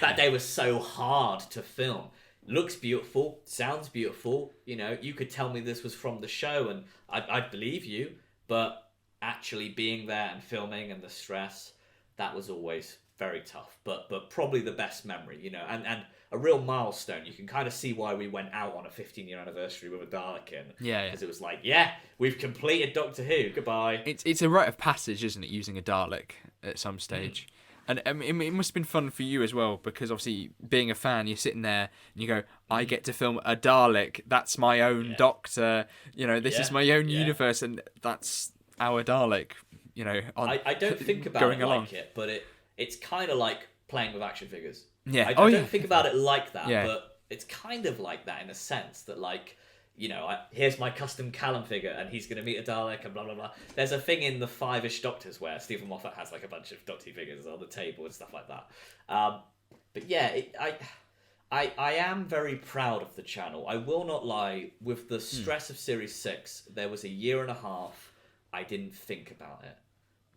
B: That day was so hard to film. Looks beautiful, sounds beautiful. You could tell me this was from the show, and I'd believe you. But actually being there and filming and the stress, that was always very tough, but probably the best memory, you know, and a real milestone. You can kind of see why we went out on a 15-year anniversary with a Dalek in.
A: Yeah.
B: Because it was like, yeah, we've completed Doctor Who. Goodbye.
A: It's a rite of passage, isn't it, using a Dalek at some stage? And it must have been fun for you as well, because obviously being a fan, you're sitting there and you go, I get to film a Dalek. That's my own Doctor. You know, this is my own universe, and that's our Dalek. You know,
B: I don't think about it like it, but it's kind of like playing with action figures.
A: Yeah.
B: I don't think about it like that, but it's kind of like that in a sense that, like, you know, here's my custom Callum figure, and he's going to meet a Dalek, and blah, blah, blah. There's a thing in the 5-ish Doctors where Stephen Moffat has, like, a bunch of Doctor Who figures on the table and stuff like that. But yeah, I am very proud of the channel. I will not lie, with the stress of Series 6, there was a year and a half I didn't think about it.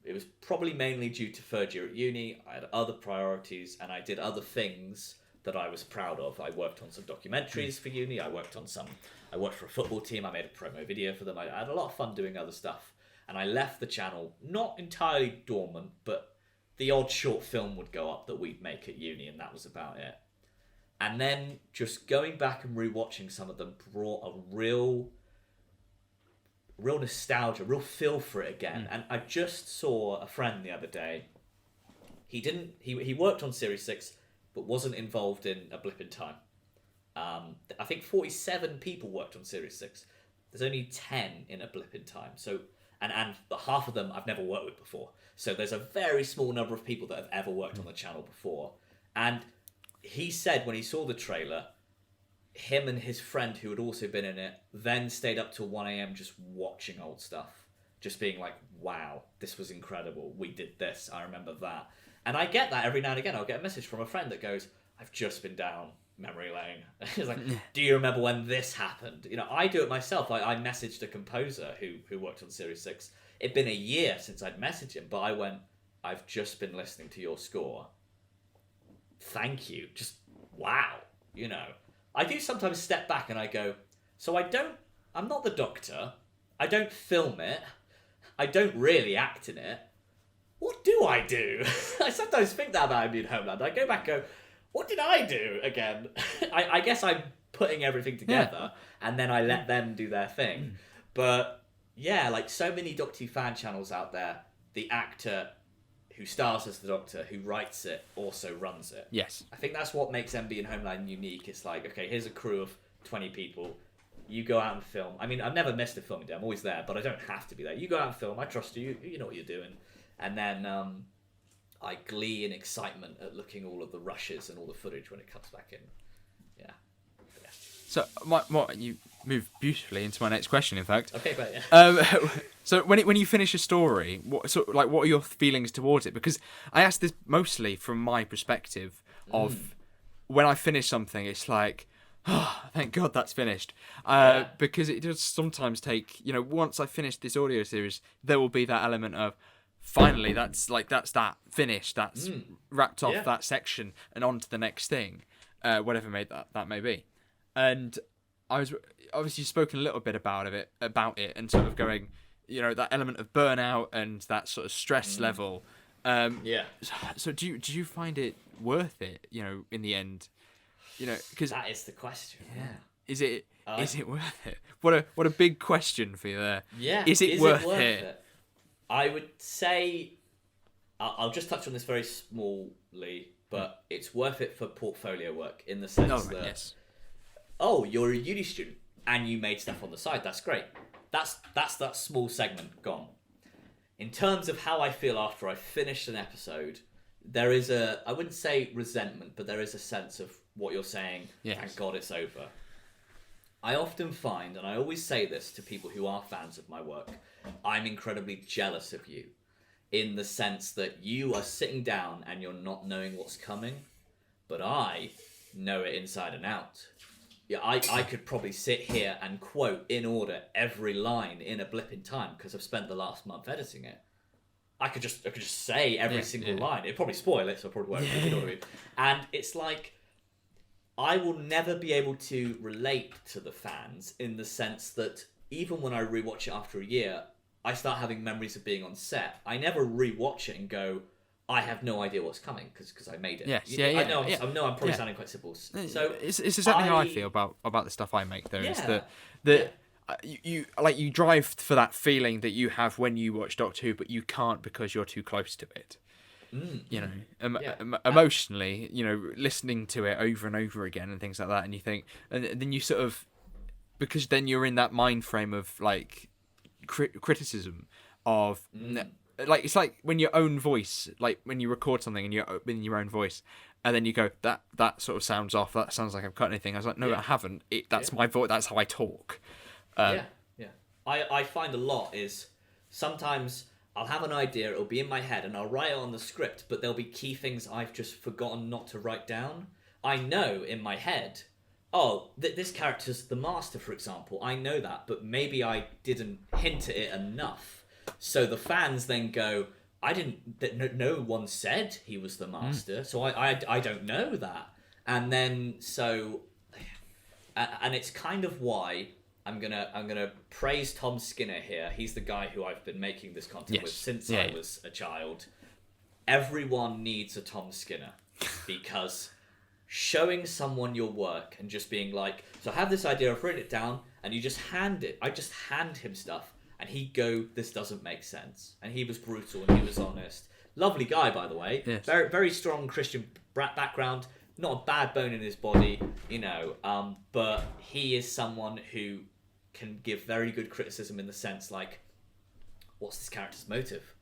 B: It was probably mainly due to third year at uni. I had other priorities, and I did other things that I was proud of. I worked on some documentaries for uni. I worked for a football team. I made a promo video for them. I had a lot of fun doing other stuff. And I left the channel not entirely dormant, but the odd short film would go up that we'd make at uni, and that was about it. And then just going back and rewatching some of them brought a real nostalgia, real feel for it again. And I just saw a friend the other day. He worked on Series 6, but wasn't involved in A Blip in Time. I think 47 people worked on Series 6. There's only 10 in A Blip in Time. So, and half of them I've never worked with before. So there's a very small number of people that have ever worked on the channel before. And he said when he saw the trailer, him and his friend who had also been in it then stayed up till 1 a.m. just watching old stuff. Just being like, wow, this was incredible. We did this. I remember that. And I get that every now and again. I'll get a message from a friend that goes, I've just been down memory lane. It's like, do you remember when this happened? You know, I do it myself. I messaged a composer who worked on Series 6. It'd been a year since I'd messaged him, but I went, I've just been listening to your score. Thank you. Just, wow. You know, I do sometimes step back and I go, so I'm not the Doctor. I don't film it. I don't really act in it. What do I do? I sometimes think that about MB And Homeland. I go back and go, what did I do again? I guess I'm putting everything together and then I let them do their thing. But yeah, like so many Doctor Who fan channels out there, the actor who stars as the Doctor, who writes it, also runs it.
A: Yes.
B: I think that's what makes MB And Homeland unique. It's like, okay, here's a crew of 20 people. You go out and film. I mean, I've never missed a filming day. I'm always there, but I don't have to be there. You go out and film. I trust you. You know what you're doing. And then I glee in excitement at looking all of the rushes and all the footage when it comes back in. Yeah.
A: So, you moved beautifully into my next question, in fact.
B: Okay, great. Yeah.
A: So when you finish a story, what are your feelings towards it? Because I ask this mostly from my perspective of when I finish something, it's like, oh, thank God that's finished. Because it does sometimes take, you know, once I finish this audio series, there will be that element of, finally, that's that finished, that's wrapped off that section and on to the next thing, whatever that may be. And I was obviously spoken a little bit about it and sort of going, you know, that element of burnout and that sort of stress level. So do you find it worth it, you know, in the end? You know, because
B: that is the question. Yeah.
A: Is it worth it? What a big question for you there.
B: Yeah.
A: Is it worth it?
B: I would say, I'll just touch on this very smallly, but it's worth it for portfolio work in the sense that, you're a uni student and you made stuff on the side. That's great. That's that small segment gone. In terms of how I feel after I finished an episode, there is I wouldn't say resentment, but there is a sense of what you're saying. Yes. Thank God it's over. I often find, and I always say this to people who are fans of my work, I'm incredibly jealous of you in the sense that you are sitting down and you're not knowing what's coming, but I know it inside and out. Yeah, I could probably sit here and quote in order every line in A Blip in Time because I've spent the last month editing it. I could just say every single line. It'd probably spoil it, so I probably won't. You know what I mean? And it's like, I will never be able to relate to the fans in the sense that even when I rewatch it after a year, I start having memories of being on set. I never rewatch it and go, I have no idea what's coming because I made it.
A: Yes,
B: I know I'm probably sounding quite simple. So
A: it's exactly how I feel about the stuff I make. Though is that
B: yeah.
A: you drive for that feeling that you have when you watch Doctor Who, but you can't because you're too close to it. You know, emotionally, you know, listening to it over and over again and things like that, and you think, and then you sort of, because then you're in that mind frame of like criticism of, like it's like when your own voice, like when you record something and you're in your own voice, and then you go that sort of sounds off. That sounds like I've cut anything. I was like, no, I haven't. That's my voice. That's how I talk.
B: I find a lot is sometimes I'll have an idea, it'll be in my head, and I'll write it on the script, but there'll be key things I've just forgotten not to write down. I know in my head, this character's the Master, for example. I know that, but maybe I didn't hint at it enough. So the fans then go, no one said he was the Master, so I don't know that. And then, and it's kind of why I'm gonna praise Tom Skinner here. He's the guy who I've been making this content with since I was a child. Everyone needs a Tom Skinner because showing someone your work and just being like, so I have this idea, I've written it down, and you just hand it. I just hand him stuff, and he'd go, "This doesn't make sense." And he was brutal and he was honest. Lovely guy, by the way.
A: Yes.
B: Very very strong Christian background. Not a bad bone in his body, you know. But he is someone who can give very good criticism in the sense like, what's this character's motive?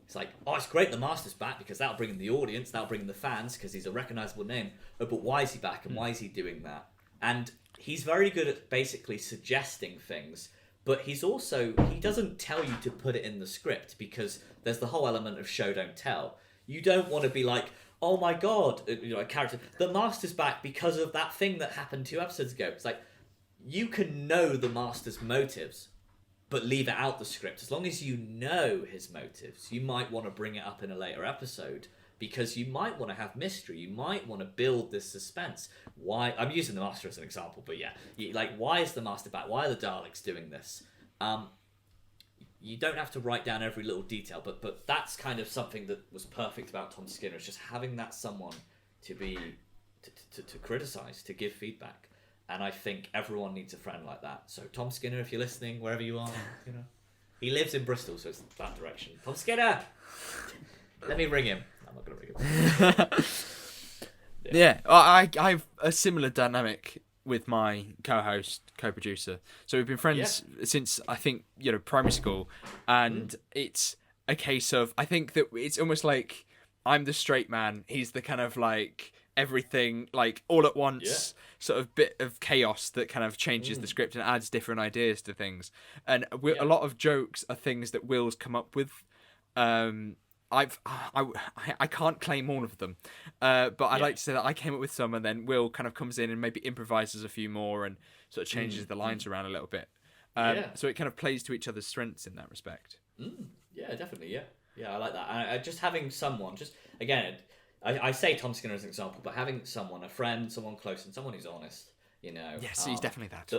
B: It's like, it's great the Master's back because that'll bring in the audience, that'll bring in the fans because he's a recognisable name. Oh, but why is he back and why is he doing that? And he's very good at basically suggesting things, but he doesn't tell you to put it in the script because there's the whole element of show don't tell. You don't want to be like, oh my god, you know, a character, the Master's back because of that thing that happened 2 episodes ago. It's like, you can know the Master's motives, but leave it out the script. As long as you know his motives, you might want to bring it up in a later episode because you might want to have mystery. You might want to build this suspense. Why? I'm using the Master as an example, but why is the Master back? Why are the Daleks doing this? You don't have to write down every little detail, but that's kind of something that was perfect about Tom Skinner, is just having that someone to criticize, to give feedback. And I think everyone needs a friend like that. So Tom Skinner, if you're listening, wherever you are, you know, he lives in Bristol, so it's that direction. Tom Skinner, let me ring him. I'm not gonna ring him.
A: I have a similar dynamic with my co-producer. So we've been friends since I think primary school, and it's a case of, I think that it's almost like I'm the straight man, he's the kind of like everything like all at once sort of bit of chaos that kind of changes the script and adds different ideas to things. And a lot of jokes are things that Will's come up with. I can't claim all of them, but I'd like to say that I came up with some, and then Will kind of comes in and maybe improvises a few more and sort of changes the lines around a little bit. So it kind of plays to each other's strengths in that respect.
B: Yeah, definitely. Yeah, I like that. And just having someone, just again, I say Tom Skinner as an example, but having someone, a friend, someone close, and someone who's honest, you know.
A: Yes, he's definitely that.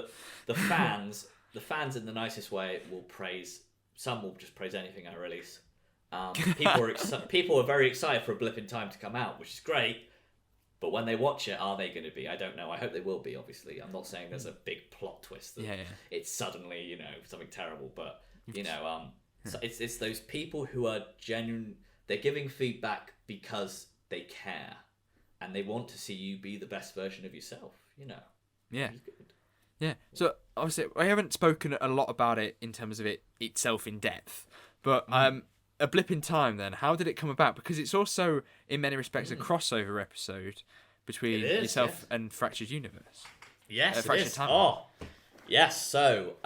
B: The fans in the nicest way will praise. Some will just praise anything I release. People are very excited for a Blip in Time to come out, which is great. But when they watch it, are they going to be? I don't know. I hope they will be. Obviously, I'm not saying there's a big plot twist that it's suddenly something terrible. But so it's those people who are genuine. They're giving feedback because they care, and they want to see you be the best version of yourself.
A: Yeah. So obviously, I haven't spoken a lot about it in terms of it itself in depth, but a Blip in Time, then, how did it come about? Because it's also, in many respects, a crossover episode between yourself and Fractured Universe.
B: Yes,
A: Fractured
B: it is.
A: Time.
B: Yes. So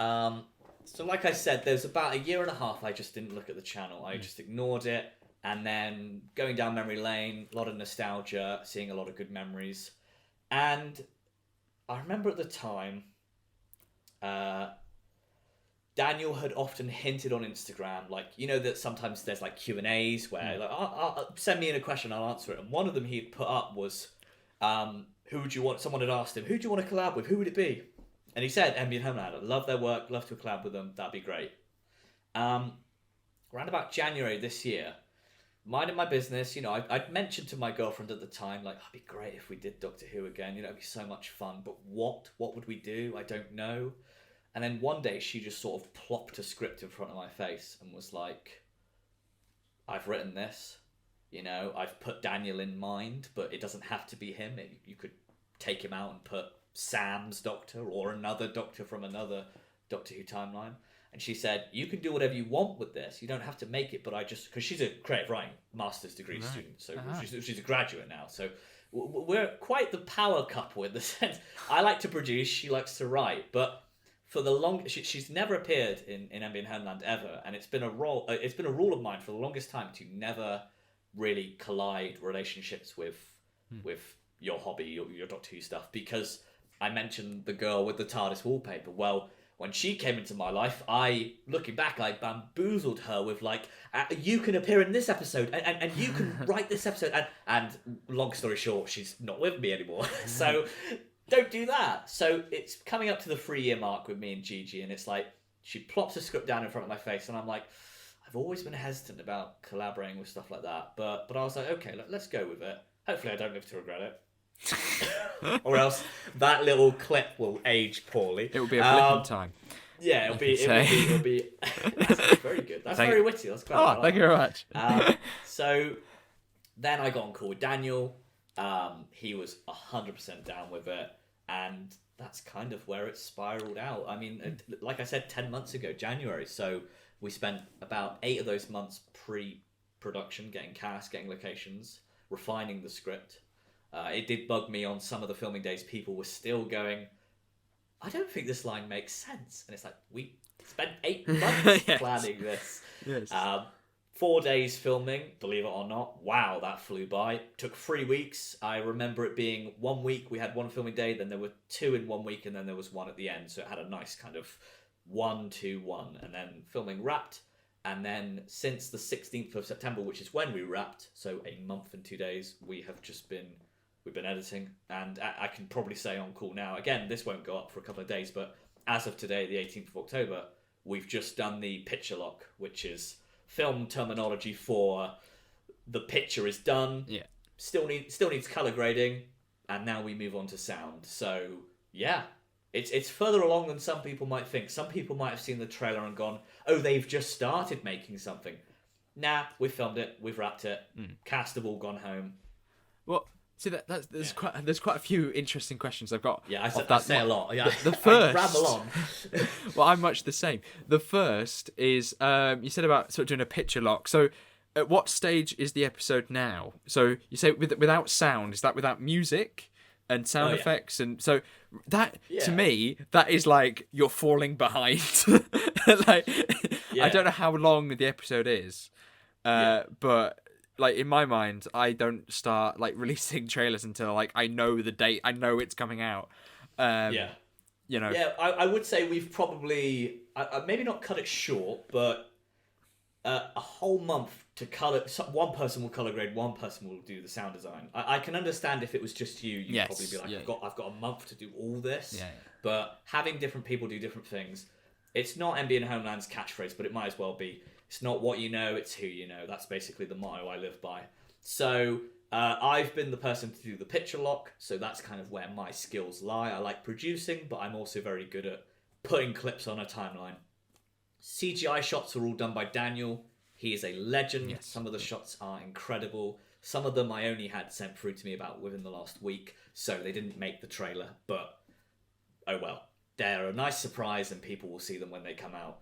B: like I said, there's about a year and a half I just didn't look at the channel. I just ignored it. And then going down memory lane, a lot of nostalgia, seeing a lot of good memories. And I remember at the time, Daniel had often hinted on Instagram, like, that sometimes there's like Q&As where like, I'll send me in a question, I'll answer it. And one of them he'd put up was, who would you want? Someone had asked him, who do you want to collab with? Who would it be? And he said, MB And Homeland. I love their work, love to collab with them. That'd be great. Around about January this year, minding my business. I'd mentioned to my girlfriend at the time, like, it'd be great if we did Doctor Who again. It'd be so much fun. But what would we do? I don't know. And then one day she just sort of plopped a script in front of my face and was like, I've written this. I've put Daniel in mind, but it doesn't have to be him. You could take him out and put Sam's Doctor or another Doctor from another Doctor Who timeline. And she said, you can do whatever you want with this. You don't have to make it, but because she's a creative writing master's degree student, so she's a graduate now. So we're quite the power couple in the sense. I like to produce, she likes to write, but for the she's never appeared in MB And Homeland ever, and it's been a rule of mine for the longest time to never really collide relationships with your hobby, your Doctor Who stuff, because I mentioned the girl with the TARDIS wallpaper. Well, when she came into my life, looking back, I bamboozled her with like, you can appear in this episode, and you can write this episode, and long story short, she's not with me anymore. So don't do that. So it's coming up to the 3-year mark with me and Gigi, and it's like, she plops a script down in front of my face, and I'm like, I've always been hesitant about collaborating with stuff like that, but I was like, okay, let's go with it. Hopefully I don't live to regret it. Or else that little clip will age poorly.
A: It will be a blip in time.
B: Yeah, it'll be. That's very good. That's very witty. That's clever.
A: Oh, thank you very much.
B: So then I got on call with Daniel. He was 100% down with it, and that's kind of where it spiraled out. I mean, like I said, 10 months ago, January. So we spent about 8 of those months pre-production, getting cast, getting locations, refining the script. It did bug me on some of the filming days. People were still going, I don't think this line makes sense. And it's like, we spent 8 months planning this.
A: Yes.
B: 4 days filming, believe it or not. Wow, that flew by. Took 3 weeks. I remember it being 1 week. We had 1 filming day. Then there were 2 in 1 week. And then there was 1 at the end. So it had a nice kind of 1, 2, 1. And then filming wrapped. And then since the 16th of September, which is when we wrapped, so a month and 2 days, we've been editing, and I can probably say on call now, again, this won't go up for a couple of days, but as of today, the 18th of October, we've just done the picture lock, which is film terminology for the picture is done, still needs color grading, and now we move on to sound. So yeah, it's further along than some people might think. Some people might have seen the trailer and gone, oh, they've just started making something. Nah, we've filmed it, we've wrapped it, cast have all gone home.
A: Well, see there's quite a few interesting questions I've got.
B: Yeah, I say a lot. Yeah,
A: the first,
B: I ramble on.
A: Well, I'm much the same. The first is you said about sort of doing a picture lock. So, at what stage is the episode now? So you say without sound. Is that without music and sound effects? And so that to me, that is like you're falling behind. I don't know how long the episode is, but. Like, in my mind, I don't start, like, releasing trailers until, like, I know the date. I know it's coming out.
B: Yeah, I would say we've probably, maybe not cut it short, but a whole month to colour. One person will colour grade, one person will do the sound design. I can understand if it was just you'd probably be like, I've got a month to do all this. Yeah. But having different people do different things, it's not MB And Homeland's catchphrase, but it might as well be. It's not what you know, it's who you know. That's basically the motto I live by. So I've been the person to do the picture lock, so that's kind of where my skills lie. I like producing, but I'm also very good at putting clips on a timeline. CGI shots are all done by Daniel. He is a legend. Yes. Some of the shots are incredible. Some of them I only had sent through to me about within the last week, so they didn't make the trailer, but oh well. They're a nice surprise and people will see them when they come out.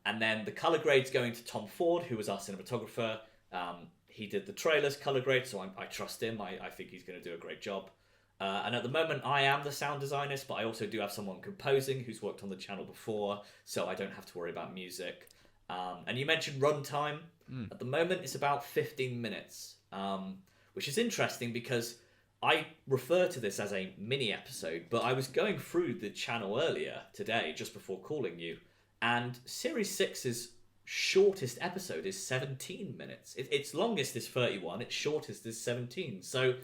B: And then the colour grade's going to Tom Ford, who was our cinematographer. He did the trailers colour grade, so I trust him. I think he's going to do a great job. And at the moment, I am the sound designist, but I also do have someone composing who's worked on the channel before, so I don't have to worry about music. And you mentioned runtime. At the moment, it's about 15 minutes, which is interesting because I refer to this as a mini episode, but I was going through the channel earlier today, just before calling you, and Series 6's shortest episode is 17 minutes. Its longest is 31, its shortest is 17. So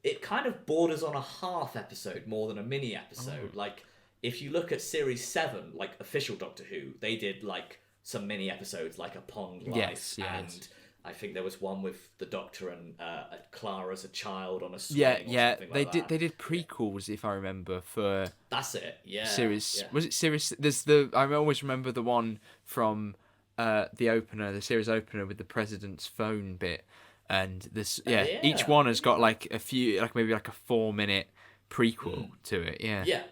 B: it kind of borders on a half episode more than a mini episode. Oh. Like, if you look at Series 7, like official Doctor Who, they did like some mini episodes like A Pond Life I think there was one with the Doctor and Clara as a child on a swing.
A: Yeah,
B: or
A: yeah.
B: something like that.
A: They did prequels, if I remember, for
B: That's it. Yeah.
A: series.
B: Yeah.
A: Was it series? I always remember the one from the series opener with the president's phone bit, and this. Yeah, each one has got like a few, like maybe like a 4-minute prequel to it. Yeah.
B: Yeah.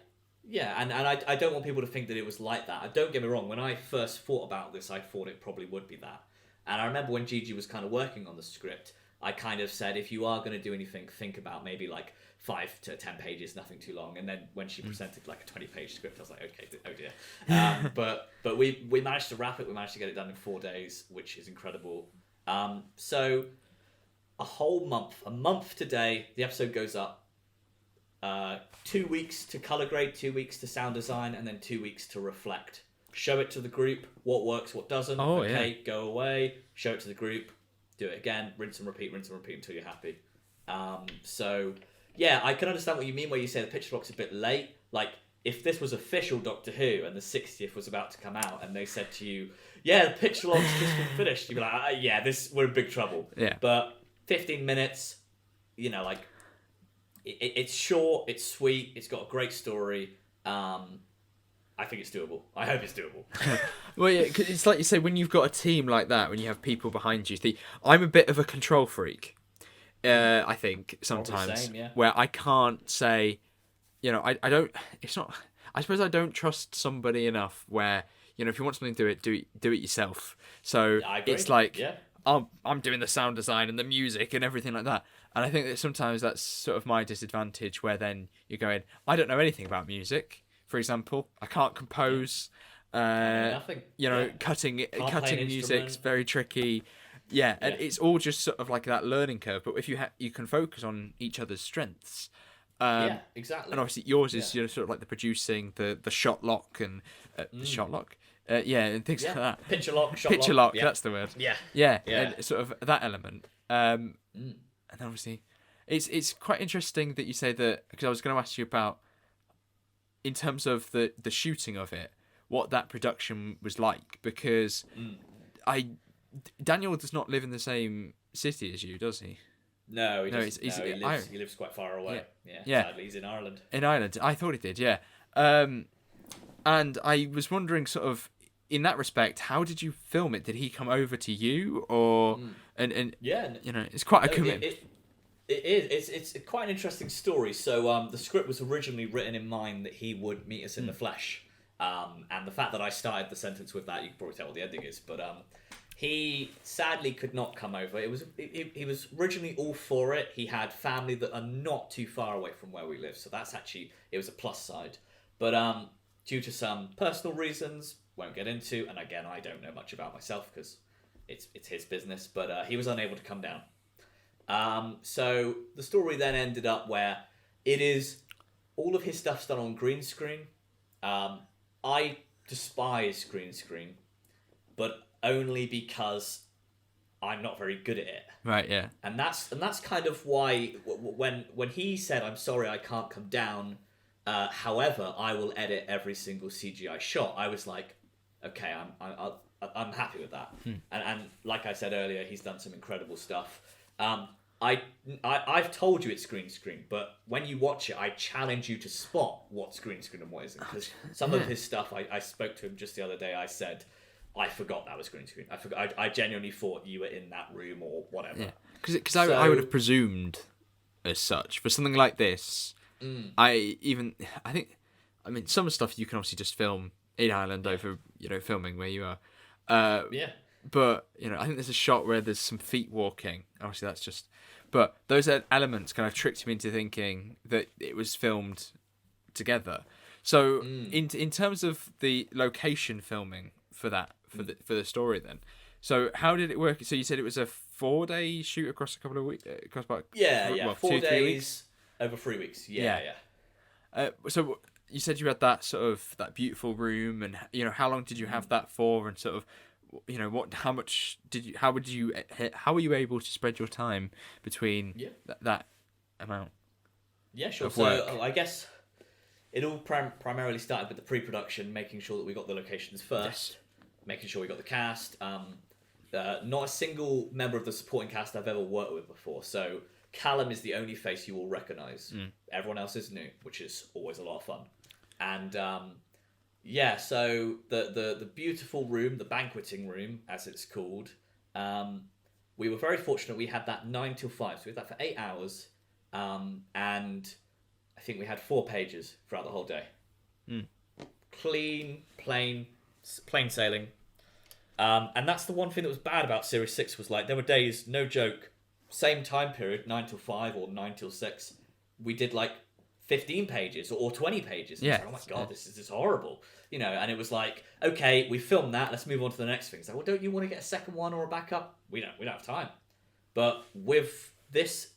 B: Yeah, and I don't want people to think that it was like that. Don't get me wrong, when I first thought about this, I thought it probably would be that. And I remember when Gigi was kind of working on the script, I kind of said, if you are going to do anything, think about maybe like 5 to 10 pages, nothing too long. And then when she presented like a 20-page script, I was like, okay, oh dear. But we managed to wrap it. We managed to get it done in 4 days, which is incredible. So a month today, the episode goes up. 2 weeks to color grade, 2 weeks to sound design, and then 2 weeks to reflect. Show it to the group, what works, what doesn't. Go away, show it to the group, do it again, rinse and repeat until you're happy. So, yeah, I can understand what you mean where you say the picture lock's a bit late. Like, if this was official Doctor Who and the 60th was about to come out and they said to you, yeah, the picture lock's just been finished, you'd be like, we're in big trouble.
A: Yeah.
B: But 15 minutes, like, it's short, it's sweet, it's got a great story. I think it's doable. I hope it's doable.
A: Well, yeah, 'cause it's like you say, when you've got a team like that, when you have people behind you. I'm a bit of a control freak. I think sometimes
B: same, yeah.
A: where I can't say, I don't. It's not. I suppose I don't trust somebody enough where if you want something to do it yourself. So
B: I agree.
A: it's like
B: Yeah.
A: I'm doing the sound design and the music and everything like that. And I think that sometimes that's sort of my disadvantage, where then you're going, I don't know anything about music. For example, I can't compose.
B: Nothing.
A: Cutting music's
B: instrument.
A: very tricky. Yeah, and it's all just sort of like that learning curve. But if you can focus on each other's strengths.
B: Exactly.
A: And obviously yours is sort of like the producing, the shot lock and the shot lock. And things like that.
B: Picture lock, shot
A: Picture lock.
B: Yeah.
A: That's the word.
B: Yeah.
A: And sort of that element. And then obviously, it's quite interesting that you say that, because I was going to ask you about, in terms of the shooting of it, what that production was like, because Daniel does not live in the same city as you, does he?
B: No, he doesn't. He lives quite far away. Yeah. Sadly, he's in Ireland.
A: In Ireland, I thought he did. Yeah. And I was wondering, sort of, in that respect, how did you film it? Did he come over to you, or and it's quite a commitment.
B: It is. It's quite an interesting story. So the script was originally written in mind that he would meet us in the flesh. And the fact that I started the sentence with that, you can probably tell what the ending is. But he sadly could not come over. He was originally all for it. He had family that are not too far away from where we live. So it was a plus side. But due to some personal reasons, won't get into, and again, I don't know much about myself because it's his business, but he was unable to come down. So the story then ended up where it is all of his stuff's done on green screen. I despise green screen, but only because I'm not very good at it.
A: Right, yeah.
B: And that's kind of why when he said, "I'm sorry, I can't come down. However, I will edit every single CGI shot," I was like, "Okay, I'm happy with that." And like I said earlier, he's done some incredible stuff. I've told you it's green screen, but when you watch it, I challenge you to spot what's green screen and what isn't. Because some of his stuff, I spoke to him just the other day. I said, I forgot that was green screen. I genuinely thought you were in that room or whatever.
A: Yeah, because I would have presumed as such for something like this. I mean, some stuff you can obviously just film in Ireland over filming where you are. But I think there's a shot where there's some feet walking. Obviously, that's just. But those elements kind of tricked me into thinking that it was filmed together. So in terms of the location filming for the story, then. So how did it work? So you said it was a 4-day shoot across a couple of weeks.
B: 4 days 3 weeks? Over 3 weeks. Yeah.
A: So you said you had that sort of that beautiful room, and how long did you have that for, and sort of. How were you able to spread your time between that amount?
B: Yeah, sure.
A: Of work?
B: So I guess it all primarily started with the pre-production, making sure that we got the locations first, making sure we got the cast. not a single member of the supporting cast I've ever worked with before. So Callum is the only face you will recognise. Everyone else is new, which is always a lot of fun. And so the beautiful room, the banqueting room, as it's called, we were very fortunate. We had that 9 till 5, so we had that for 8 hours, and I think we had 4 pages throughout the whole day. Clean, plain sailing. And that's the one thing that was bad about Series 6 was like there were days, no joke, same time period, 9 till 5 or 9 till 6, we did like 15 pages or 20 pages.
A: Yeah.
B: Like, oh my God, this is horrible. And it was like, okay, we filmed that, let's move on to the next thing. It's like, well, don't you want to get a second one or a backup? We don't have time. But with this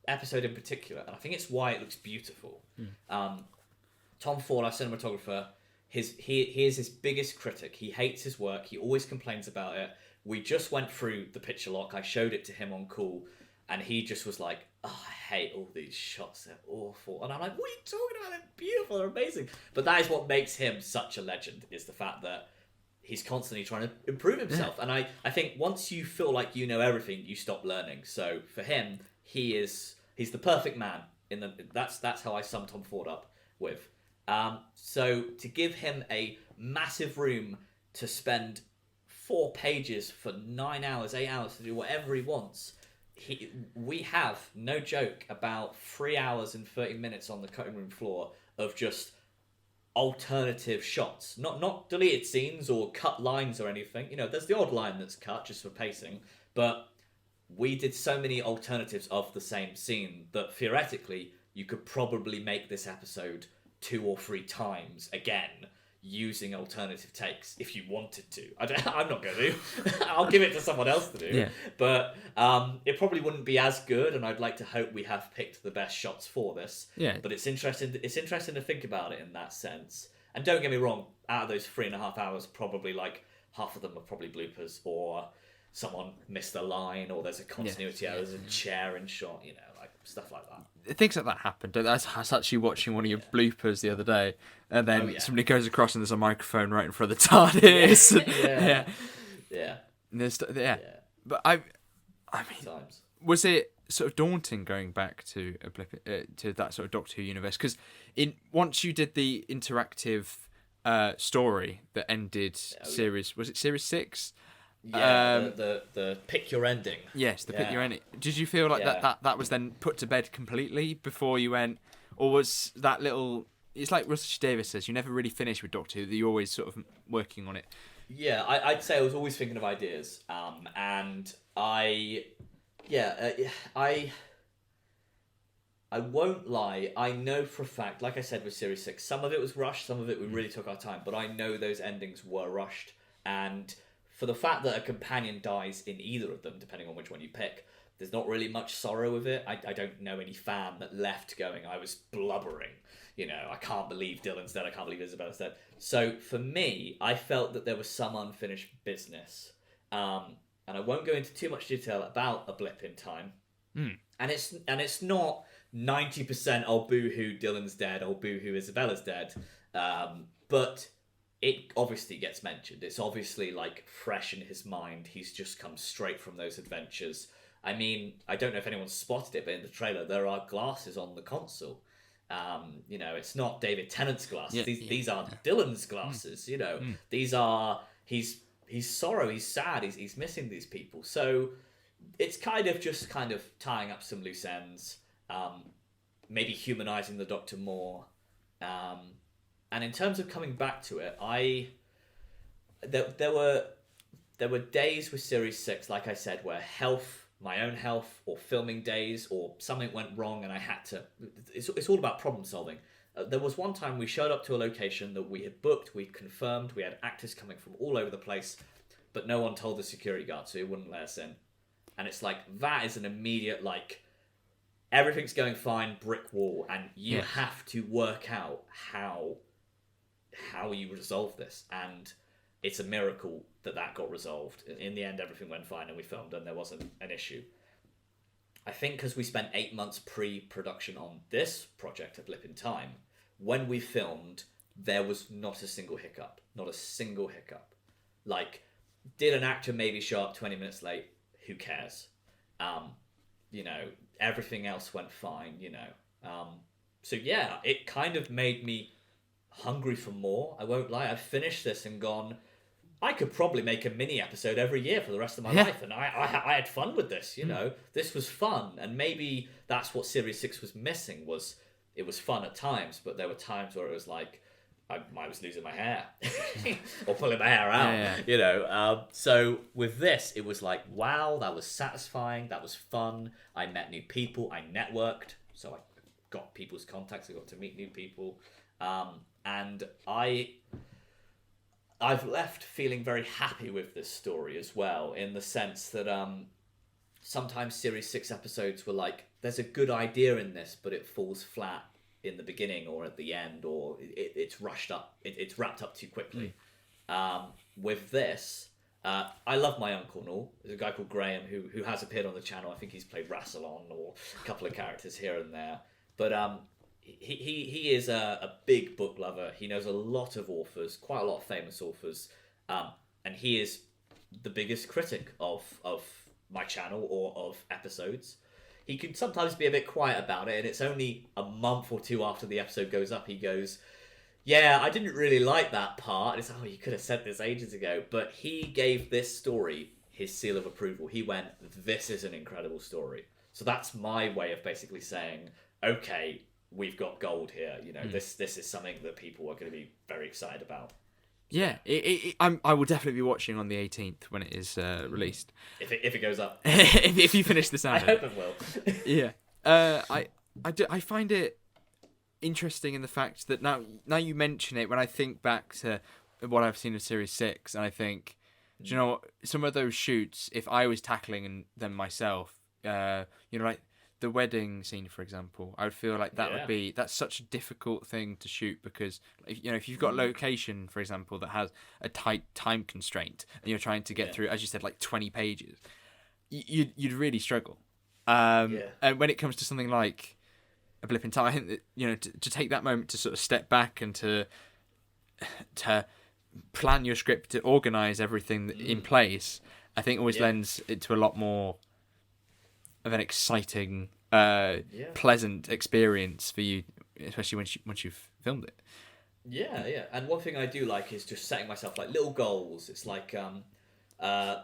B: episode in particular, and I think it's why it looks beautiful, Tom Ford, our cinematographer, he is his biggest critic. He hates his work. He always complains about it. We just went through the picture lock. I showed it to him on call, and he just was like, oh, I hate all these shots. They're awful. And I'm like, what are you talking about? They're beautiful. They're amazing. But that is what makes him such a legend, is the fact that he's constantly trying to improve himself. And I think once you feel like you know everything, you stop learning. So for him, he's the perfect man. That's how I sum Tom Ford up with. So to give him a massive room to spend 4 pages for 9 hours, 8 hours to do whatever he wants, we have, no joke, about 3 hours and 30 minutes on the cutting room floor of just alternative shots, not deleted scenes or cut lines or anything. There's the odd line that's cut just for pacing, but we did so many alternatives of the same scene that theoretically you could probably make this episode 2 or 3 times again using alternative takes if you wanted to. I'm not going to. I'll give it to someone else to do.
A: Yeah.
B: But it probably wouldn't be as good, and I'd like to hope we have picked the best shots for this.
A: Yeah.
B: But it's interesting to think about it in that sense. And don't get me wrong, out of those 3.5 hours, probably like half of them are probably bloopers, or someone missed a line, or there's a continuity error, there's a chair in shot, like stuff like that.
A: Things like that happen. I was actually watching one of your bloopers the other day, and then somebody goes across and there's a microphone right in front of the TARDIS. Yeah. But I mean,
B: Times.
A: Was it sort of daunting going back to a blip, to that sort of Doctor Who universe? Because once you did the interactive story that ended series, was it series 6?
B: Yeah, the pick your ending.
A: Yes, pick your ending. Did you feel like that was then put to bed completely before you went, or was that little? It's like Russell Davies says, you never really finish with Doctor Who. You're always sort of working on it.
B: Yeah, I'd say I was always thinking of ideas, and I won't lie. I know for a fact, like I said with Series 6, some of it was rushed, some of it we really took our time, but I know those endings were rushed, and for the fact that a companion dies in either of them, depending on which one you pick, there's not really much sorrow with it. I don't know any fan that left going, I was blubbering. I can't believe Dylan's dead, I can't believe Isabella's dead. So for me, I felt that there was some unfinished business. And I won't go into too much detail about A Blip in Time. And it's not 90% oh boo-hoo, Dylan's dead, oh boo-hoo, Isabella's dead. But it obviously gets mentioned. It's obviously like fresh in his mind. He's just come straight from those adventures. I mean, I don't know if anyone spotted it, but in the trailer there are glasses on the console. It's not David Tennant's glasses. These are Dylan's glasses. These are he's sorrow. He's sad. He's missing these people. So it's kind of tying up some loose ends. Maybe humanizing the Doctor more. And in terms of coming back to it, there were days with Series 6, like I said, where my own health, or filming days, or something went wrong and I had to... It's all about problem solving. There was one time we showed up to a location that we had booked, we confirmed, we had actors coming from all over the place, but no one told the security guard, so he wouldn't let us in. And it's like, that is an immediate, everything's going fine, brick wall, and you have to work out how you resolve this. And it's a miracle that got resolved. In the end, everything went fine and we filmed and there wasn't an issue. I think because we spent 8 months pre-production on this project, A Blip in Time, when we filmed, there was not a single hiccup. Not a single hiccup. did an actor maybe show up 20 minutes late? Who cares? Everything else went fine, So yeah, it kind of made me hungry for more. I won't lie. I've finished this and gone, I could probably make a mini episode every year for the rest of my life, and I had fun with this. This was fun, and maybe that's what Series 6 was missing. Was it was fun at times, but there were times where it was like I was losing my hair or pulling my hair out. So with this, it was like, wow, that was satisfying. That was fun. I met new people. I networked, so I got people's contacts. I got to meet new people, and I've left feeling very happy with this story as well, in the sense that sometimes Series 6 episodes were like, there's a good idea in this, but it falls flat in the beginning or at the end, or it's rushed up, it's wrapped up too quickly. With this, I love my uncle and all. There's a guy called Graham who has appeared on the channel. I think he's played Rassilon or a couple of characters here and there. But he is a big book lover. He knows a lot of authors, quite a lot of famous authors, and he is the biggest critic of my channel or of episodes. He can sometimes be a bit quiet about it, and it's only a month or two after the episode goes up, he goes, yeah, I didn't really like that part. And it's like, oh, you could have said this ages ago. But he gave this story his seal of approval. He went, this is an incredible story. So that's my way of basically saying, okay, we've got gold here. This is something that people are going to be very excited about.
A: Yeah, I will definitely be watching on the 18th when it is released.
B: If it goes up.
A: if you finish the sound.
B: I hope it will.
A: Yeah. I find it interesting in the fact that now you mention it, when I think back to what I've seen of Series 6, and I think, do you know what, some of those shoots, if I was tackling them myself, like the wedding scene, for example, I would feel like that's such a difficult thing to shoot, because if you've got a location, for example, that has a tight time constraint and you're trying to get through, as you said, like 20 pages, you'd really struggle. And when it comes to something like a Blip in Time, I think that, to take that moment to sort of step back and to plan your script, to organize everything in place, I think always lends it to a lot more of an exciting, pleasant experience for you, especially once you've filmed it.
B: Yeah. And one thing I do like is just setting myself like little goals. It's like I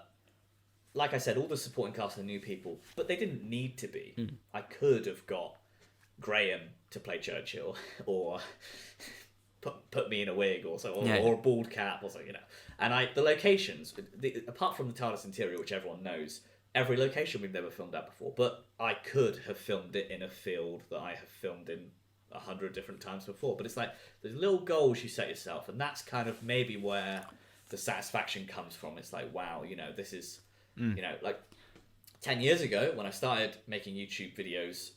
B: said, all the supporting cast are new people, but they didn't need to be. I could have got Graham to play Churchill, or put me in a wig, or a bald cap, or something, And the locations, apart from the TARDIS interior, which everyone knows, every location we've never filmed at before, but I could have filmed it in a field that I have filmed in 100 different times before. But it's like there's little goals you set yourself, and that's kind of maybe where the satisfaction comes from. It's like, wow, this is, like 10 years ago when I started making YouTube videos,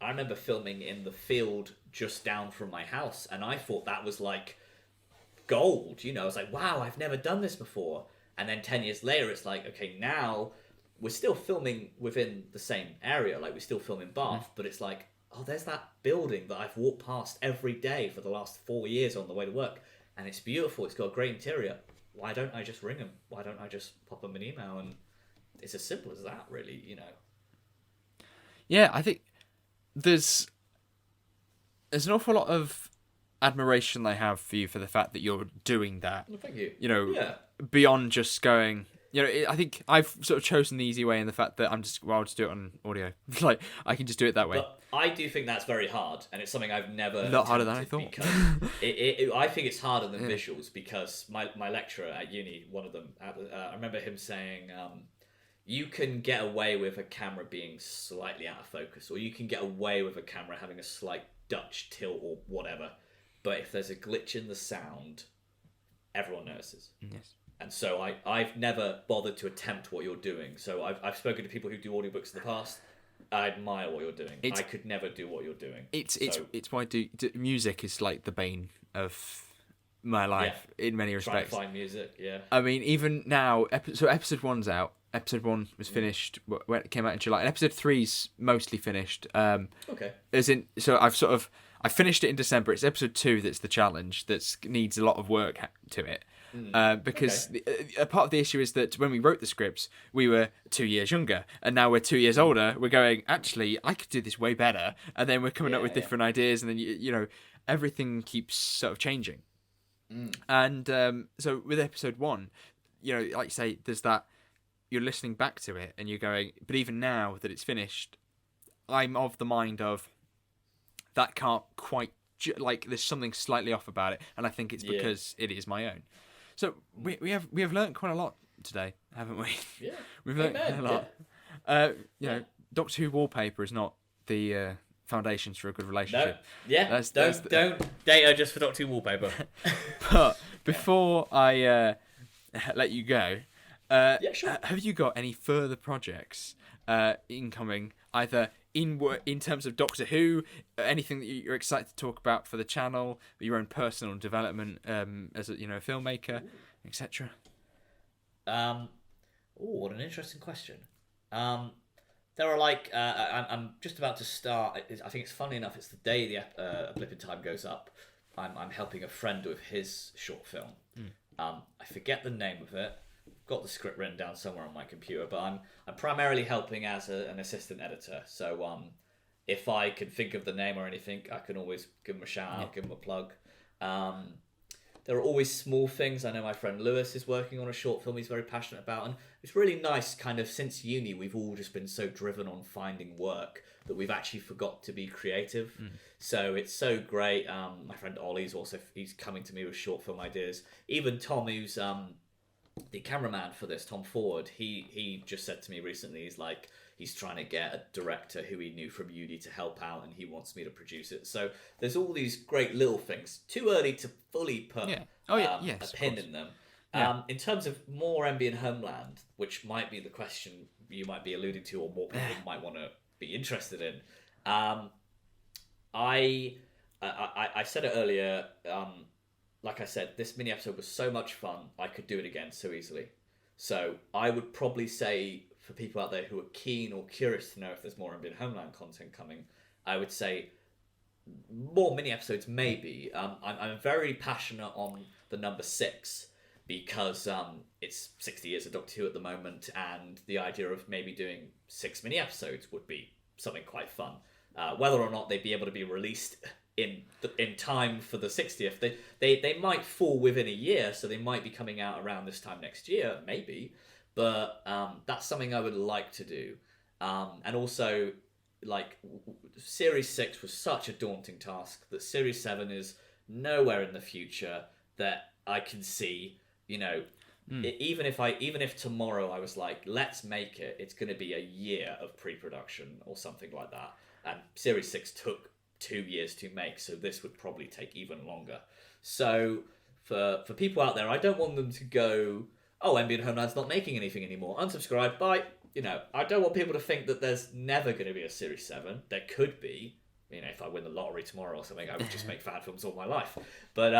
B: I remember filming in the field just down from my house, and I thought that was like gold. I was like, wow, I've never done this before. And then 10 years later, it's like, okay, now we're still filming within the same area. Like, we still film in Bath, but it's like, oh, there's that building that I've walked past every day for the last 4 years on the way to work. And it's beautiful. It's got a great interior. Why don't I just ring them? Why don't I just pop them an email? And it's as simple as that, really,
A: Yeah, I think there's an awful lot of admiration I have for you for the fact that you're doing that.
B: Well, thank you.
A: Beyond just going, I think I've sort of chosen the easy way in the fact that I'll just do it on audio. Like, I can just do it that way.
B: But I do think that's very hard, and it's something I've never...
A: Not harder than I thought.
B: I think it's harder than visuals, because my lecturer at uni, one of them, I remember him saying, you can get away with a camera being slightly out of focus, or you can get away with a camera having a slight Dutch tilt or whatever. But if there's a glitch in the sound, everyone notices.
A: Yes.
B: And so I've never bothered to attempt what you're doing. So I've spoken to people who do audiobooks in the past. I admire what you're doing. I could never do what you're doing. It's
A: why music is like the bane of my life in many respects.
B: Trying to find music, yeah.
A: I mean, even now, so episode 1's out. Episode 1 was finished when it came out in July, and episode 3's mostly finished.
B: Okay.
A: So I finished it in December. It's episode 2 that's the challenge, that needs a lot of work to it. Because a part of the issue is that when we wrote the scripts, we were 2 years younger, and now we're 2 years older. We're going, actually, I could do this way better, and then we're coming up with different ideas, and then you know, everything keeps sort of changing. And so with episode 1, you know, like you say, there's that, you're listening back to it, and you're going, but even now that it's finished, I'm of the mind of that can't quite. Like there's something slightly off about it, and I think it's because it is my own. So we have learnt quite a lot today, haven't we?
B: Yeah,
A: we've learnt a lot. You know, Doctor Who wallpaper is not the foundations for a good relationship.
B: No, yeah, don't date her just for Doctor Who wallpaper.
A: But before I let you go,
B: sure.
A: Have you got any further projects incoming, either in terms of Doctor Who, anything that you're excited to talk about for the channel, your own personal development as a filmmaker, etc.?
B: What an interesting question. There are I'm just about to start. I think it's funny enough. It's the day the Blip In Time goes up. I'm helping a friend with his short film. I forget the name of it. Got the script written down somewhere on my computer, but I'm primarily helping as an assistant editor. So if I can think of the name or anything, I can always give him a shout out, give him a plug. There are always small things. I know my friend Lewis is working on a short film he's very passionate about, and it's really nice. Kind of since uni, we've all just been so driven on finding work that we've actually forgot to be creative. So it's so great. My friend Ollie's he's coming to me with short film ideas. Even Tom, who's the cameraman for this, Tom Ford, he just said to me recently, he's trying to get a director who he knew from uni to help out, and he wants me to produce it. So there's all these great little things. Too early to fully put a pin in them. In terms of more MB And Homeland, which might be the question you might be alluding to, or more people might want to be interested in. I said it earlier. Like I said, this mini episode was so much fun, I could do it again so easily. So I would probably say, for people out there who are keen or curious to know if there's more MB And Homeland content coming, I would say more mini episodes maybe. I'm very passionate on the number 6 because it's 60 years of Doctor Who at the moment, and the idea of maybe doing 6 mini episodes would be something quite fun. Whether or not they'd be able to be released in time for the 60th, they might fall within a year, so they might be coming out around this time next year, maybe. But that's something I would like to do. And also, Series 6 was such a daunting task that Series 7 is nowhere in the future that I can see. Even if tomorrow I was like, let's make it, it's going to be a year of pre-production or something like that. And Series 6 took 2 years to make, so this would probably take even longer. So for people out there, I don't want them to go, oh, MB And Homeland's not making anything anymore, unsubscribe, bye. I don't want people to think that there's never going to be a Series 7. There could be. If I win the lottery tomorrow or something, I would just make fan films all my life. But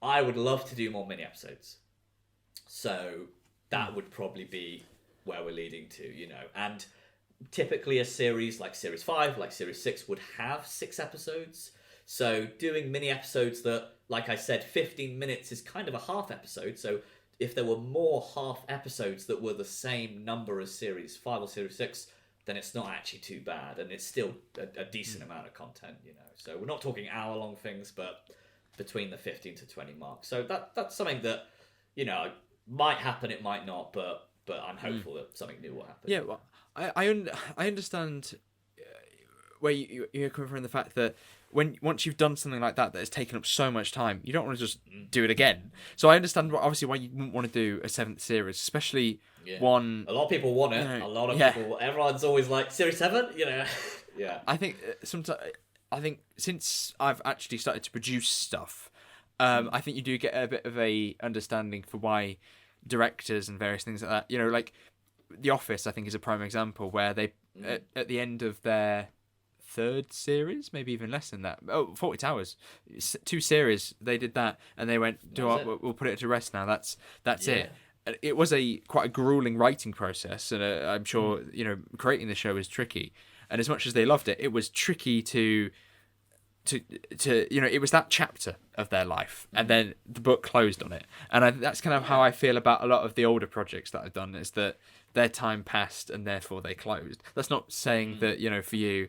B: I would love to do more mini episodes. So that would probably be where we're leading to, and typically a series like Series 5, like Series 6 would have 6 episodes. So doing mini episodes that, like I said, 15 minutes is kind of a half episode. So if there were more half episodes that were the same number as Series 5 or Series 6, then it's not actually too bad. And it's still a decent amount of content, So we're not talking hour-long things, but between the 15 to 20 mark. So that's something that, might happen, it might not, but I'm hopeful that something new will happen.
A: Yeah, well, I understand where you're coming from, the fact that once you've done something like that has taken up so much time, you don't want to just do it again. So I understand obviously why you wouldn't want to do a 7th series, especially one. A
B: lot of people want it. A lot of people. Everyone's always like Series 7. Yeah.
A: I think sometimes. I think since I've actually started to produce stuff, I think you do get a bit of a understanding for why directors and various things like that. Like The Office, I think, is a prime example where they at the end of their 3rd series, maybe even less than that. 40 Towers, 2 series. They did that, and they went, we'll put it to rest now. That's it. It was quite a grueling writing process, and I'm sure creating the show is tricky. And as much as they loved it, it was tricky to to it was that chapter of their life, and then the book closed on it. And that's kind of how I feel about a lot of the older projects that I've done, is that their time passed and therefore they closed. That's not saying that for you,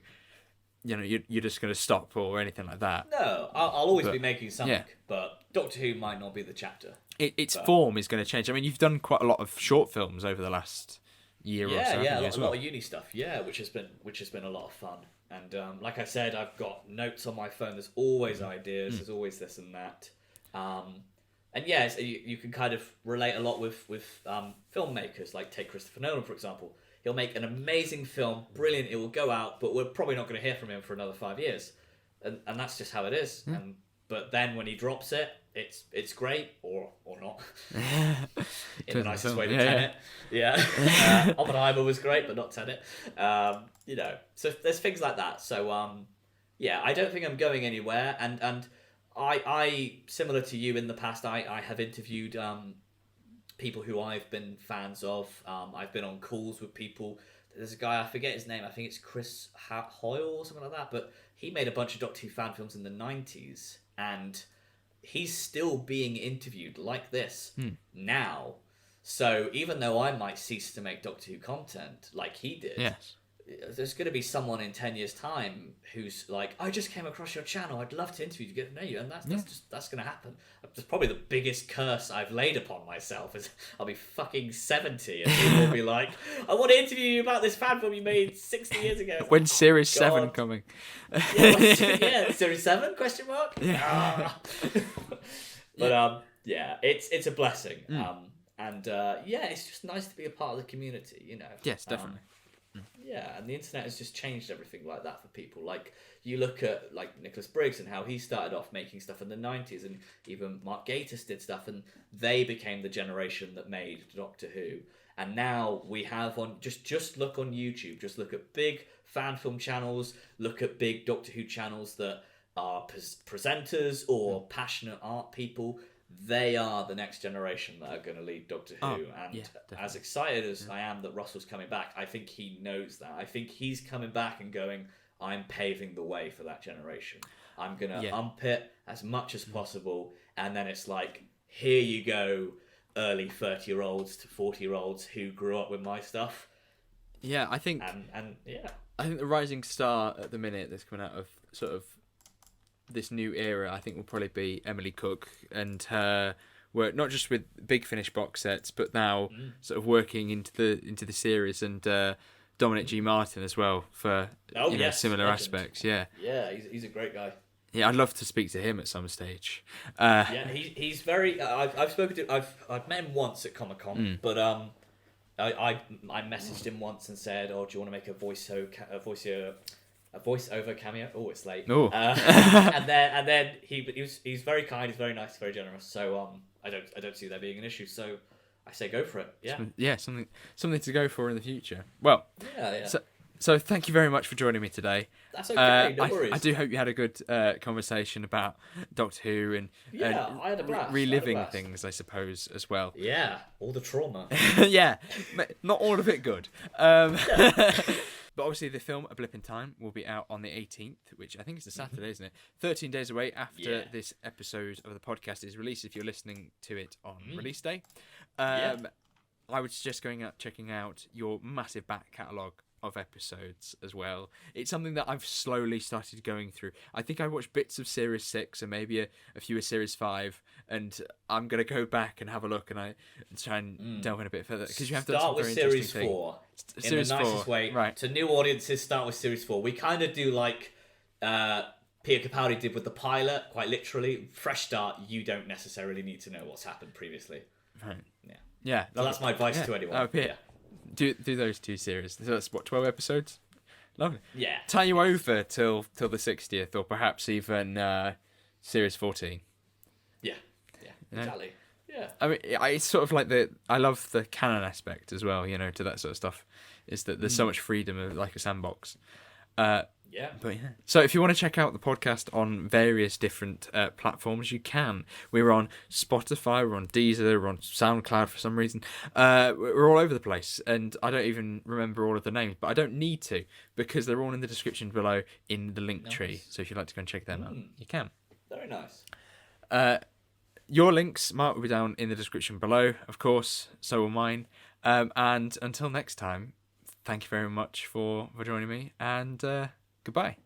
A: you're just going to stop or anything like that.
B: No, I'll always be making something, but Doctor Who might not be the chapter.
A: Its form is going to change. I mean, you've done quite a lot of short films over the last year or so.
B: Yeah, a lot of uni stuff. Yeah, which has been a lot of fun. And like I said, I've got notes on my phone. There's always ideas. There's always this and that. And yeah, you can kind of relate a lot with filmmakers. Like take Christopher Nolan, for example. He'll make an amazing film, brilliant. It will go out, but we're probably not going to hear from him for another 5 years. And that's just how it is. But then when he drops it, it's great or not. In the nicest way to Tenet. Yeah. Oppenheimer was great, but not Tenet. So there's things like that. So I don't think I'm going anywhere. And I similar to you in the past, I have interviewed people who I've been fans of. I've been on calls with people. There's a guy, I forget his name, I think it's Chris Hoyle or something like that, but he made a bunch of Doctor Who fan films in the 90s, and he's still being interviewed like this now. So even though I might cease to make Doctor Who content like he did, there's going to be someone in 10 years' time who's like, I just came across your channel, I'd love to interview you to get to know you. And that's going to happen. That's probably the biggest curse I've laid upon myself, is I'll be fucking 70 and people will be like, I want to interview you about this fan film you made 60 years ago.
A: When's Series 7 coming?
B: Series 7? Question mark? Yeah. But it's a blessing. It's just nice to be a part of the community,
A: Yes, definitely.
B: And the internet has just changed everything like that for people. Like, you look at like Nicholas Briggs and how he started off making stuff in the 90s, and even Mark Gatiss did stuff, and they became the generation that made Doctor Who. And now we have just look on YouTube, just look at big fan film channels, look at big Doctor Who channels that are presenters or passionate art people. They are the next generation that are going to lead Doctor Who. As excited as I am that Russell's coming back, I think he knows that. I think he's coming back and going, I'm paving the way for that generation. I'm going to ump it as much as possible. And then it's like, here you go, early 30-year-olds to 40-year-olds who grew up with my stuff.
A: Yeah, I think... I think the rising star at the minute that's coming out of sort of this new era, I think, will probably be Emily Cook and her work, not just with Big Finish box sets, but now sort of working into the series, and Dominic G. Martin as well for similar aspects. Yeah,
B: he's a great guy.
A: Yeah, I'd love to speak to him at some stage.
B: He's very. I've spoken to. I've met him once at Comic-Con, but I messaged him once and said, "Oh, do you want to make a voiceover cameo?" Oh, it's late. And then he's very kind, he's very nice, very generous. So I don't see there being an issue. So I say go for it. Yeah.
A: Something to go for in the future. Well, So thank you very much for joining me today.
B: That's okay. No worries.
A: I do hope you had a good conversation about Doctor Who and
B: I had a blast.
A: Reliving things, I suppose, as well.
B: Yeah, all the trauma.
A: Yeah, not all of it good. But obviously the film A Blip in Time will be out on the 18th, which I think is a Saturday, isn't it? 13 days away after this episode of the podcast is released, if you're listening to it on release day. I would suggest checking out your massive back catalogue of episodes as well. It's something that I've slowly started going through. I think I watched bits of Series 6 and maybe a few of Series 5, and I'm going to go back and have a look and try and delve in a bit further, because you have done some very
B: Series
A: interesting
B: 4
A: things.
B: In the nicest way.
A: Right.
B: To new audiences, start with Series 4. We kind of do like Peter Capaldi did with the pilot, quite literally. Fresh start, you don't necessarily need to know what's happened previously.
A: Right.
B: Yeah. So that's my advice to anyone.
A: Peter. Do those two series. So that's 12 episodes. Lovely.
B: Yeah.
A: Tie you over till the 60th, or perhaps even series 14.
B: Yeah. Exactly. Yeah.
A: I mean, it's sort of like I love the canon aspect as well. To that sort of stuff. Is that there's so much freedom of like a sandbox.
B: Yeah.
A: But yeah. So if you want to check out the podcast on various different platforms, you can. We're on Spotify, we're on Deezer, we're on SoundCloud for some reason. We're all over the place, and I don't even remember all of the names, but I don't need to because they're all in the description below in the link tree. So if you'd like to go and check them out, you can.
B: Very nice.
A: Your links, Mark, will be down in the description below, of course. So will mine. And until next time, thank you very much for joining me, and goodbye.